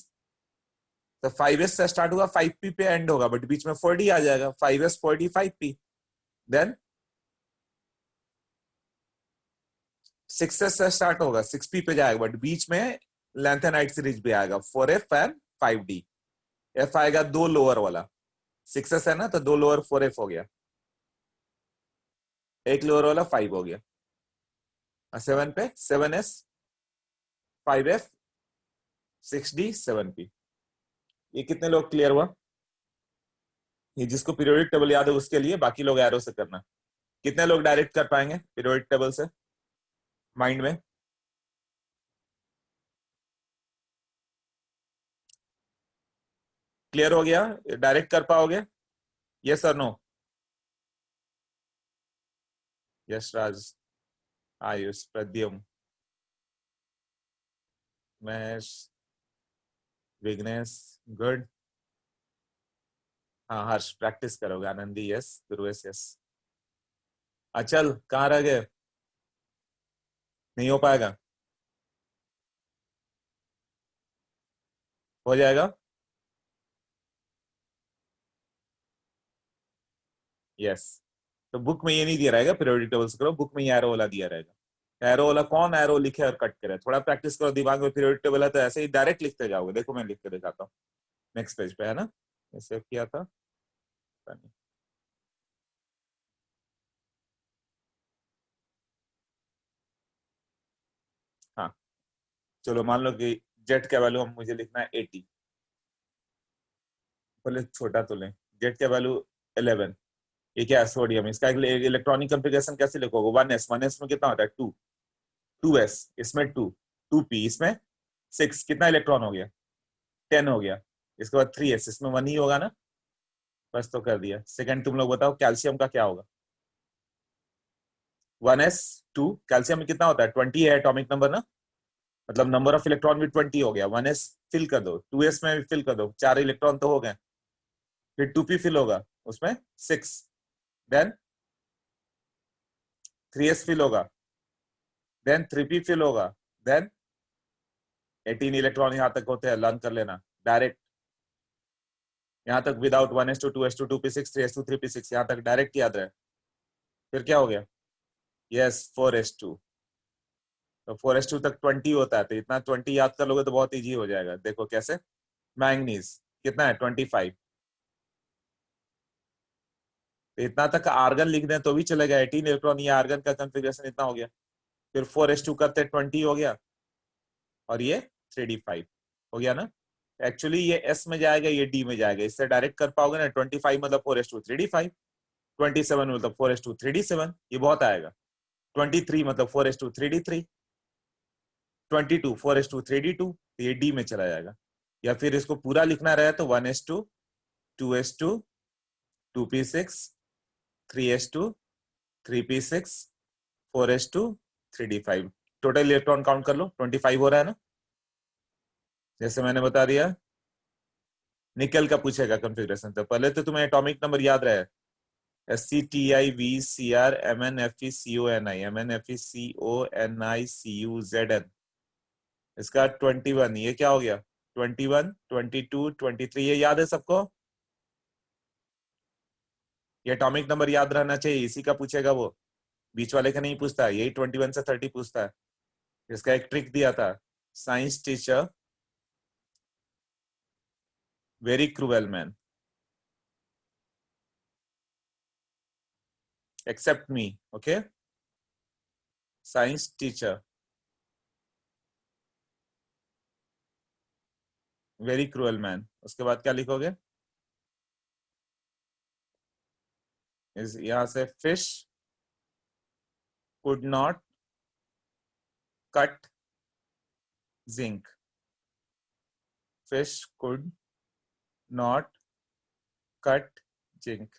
S1: तो 5s से स्टार्ट होगा, 5p पे एंड होगा, बट बीच में 4d आ जाएगा, 5s 4d 5p। Then 6s से स्टार्ट होगा, 6p पे जाएगा, बट बीच में लैंथेनाइट सीरीज भी आएगा, 4f एंड 5d। f आएगा दो लोअर वाला, 6s है ना, तो दो लोअर 4f हो गया, एक लोअर वाला 5 हो गया। 7 पे 7s, 5f, 6d, 7p। ये कितने लोग क्लियर हुआ? ये जिसको पीरियोडिक टेबल याद है उसके लिए, बाकी लोग एरो से करना। कितने लोग डायरेक्ट कर पाएंगे पीरियोडिक टेबल से माइंड में? क्लियर हो गया? डायरेक्ट कर पाओगे? यस और नो? यशराज, आयुष, प्रद्युम, महेश, विघ्नेश, गुड। हाँ हर्ष, प्रैक्टिस करोगे। Anandi yes, Dhruvesh yes. अचल कहाँ रह गए? नहीं हो पाएगा? हो जाएगा? यस। तो बुक में ये नहीं दिया रहेगा पीरियोडिक टेबल से करो, बुक में ये एरो वाला दिया रहेगा। एरो वाला कौन एरो लिखे और कट करे? थोड़ा प्रैक्टिस करो, दिमाग में पीरियोडिक टेबल है तो ऐसे ही डायरेक्ट लिखते जाओगे। देखो मैं लिख के दिखाता हूँ, नेक्स्ट पेज पे है ना, सेव किया था। हाँ चलो, मान लो कि जेट का वैल्यू मुझे लिखना है 80, पहले छोटा तो लें। जेट का वैल्यू 11, ये क्या है सोडियम। इसका इलेक्ट्रॉनिक कॉन्फ़िगरेशन कैसे लिखोगे? 1s, 1s में कितना होता है 2, 2s इसमें 2, 2p इसमें 6, कितना इलेक्ट्रॉन हो गया 10 हो गया। इसके बाद 3s, इसमें 1 ही होगा ना, बस तो कर दिया। सेकंड तुम लोग बताओ कैल्शियम का क्या होगा? 1s 2, कैल्शियम में कितना होता है 20 है एटॉमिक नंबर ना, मतलब नंबर ऑफ इलेक्ट्रॉन भी 20 हो गया। 1s फिल कर दो, 2s में भी फिल कर दो, 4 इलेक्ट्रॉन तो हो गए। फिर 2p फिल होगा, उसमें 6, देन 3s फिल होगा, देन 3p फिल होगा, देन 18 इलेक्ट्रॉन यहां तक होते हैं, लर्न कर लेना डायरेक्ट यहां तक, without 1s2 2s2 2p6 3s2 3p6, यहां तक डायरेक्ट याद रहे। फिर क्या हो गया? यस 4s2, तो 4s2 तक 20 होता है, तो इतना 20 याद कर लोगे तो बहुत इजी हो जाएगा। देखो कैसे, मैंगनीज कितना है 25, तो इतना तक आर्गन लिख दें तो भी चलेगा, 18 इलेक्ट्रॉन, ये आर्गन का कंफिग्रेशन इतना हो गया। फिर 4s2 करते 20 हो गया, और ये 3d5 हो गया ना। एक्चुअली ये s में जाएगा, ये d में जाएगा, इससे डायरेक्ट कर पाओगे ना। 25 मतलब 4s2 3d5, 27 मतलब 4s2 3d7, ये बहुत आएगा। 23 मतलब 4s2 3d3, 22 4s2 3d2, ये d में चला जाएगा। या फिर इसको पूरा लिखना रहे तो 1s2 2s2 2p6 3s2 3p6 4s2 3d5। Total electron count कर लो, 25 हो रहा है ना, जैसे मैंने बता दिया। निकल का पूछेगा कंफिग्रेशन, तो पहले तो तुम्हें एटॉमिक नंबर याद रहे, SCTIVCR MnFeCONi MnFeCONiCuZn। इसका 21, ये क्या हो गया 21 22 23, ये याद है सबको? ये एटॉमिक नंबर याद रहना चाहिए, इसी का पूछेगा वो, बीच वाले का नहीं पूछता, यही 21 से 30 पूछता है। इसका एक ट्रिक दिया था science teacher, very cruel man. Except me, okay, science teacher, very cruel man. उसके बाद क्या लिखोगे? यहां से fish could not cut zinc, fish could not cut zinc,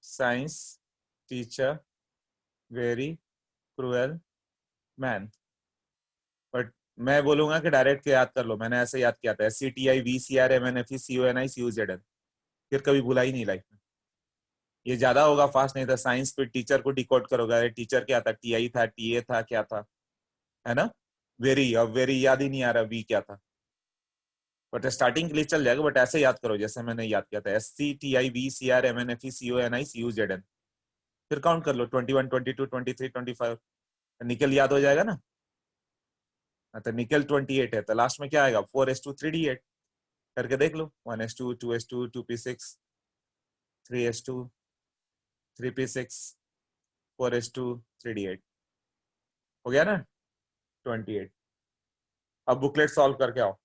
S1: science teacher very cruel man. But मैं बोलूंगा कि डायरेक्ट याद कर लो, मैंने ऐसे याद किया था, SCTI VCRMNFECONICUZ। फिर कभी भूला ही नहीं लाइफ में। ये ज्यादा होगा फास्ट, नहीं था साइंस पे टीचर को डिकोड करोगे, अरे टीचर क्या था, TI था, TA था, क्या था, है ना। वेरी, अब वेरी याद ही नहीं आ रहा, वी क्या था, बट स्टार्टिंग के लिए चल जाएगा। बट ऐसे याद करो जैसे मैंने याद किया था, SCTI VCRMNFECONICUZ। फिर काउंट कर लो, 21, 22, 23, 25, निकल याद हो जाएगा ना। तो निकल 28 है, तो लास्ट में क्या आएगा, 4s2 3d8 करके देख लो, 1s2 2s2 2p6 3s2 3p6 4s2 3d8 हो गया ना 28। अब बुकलेट सॉल्व करके आओ।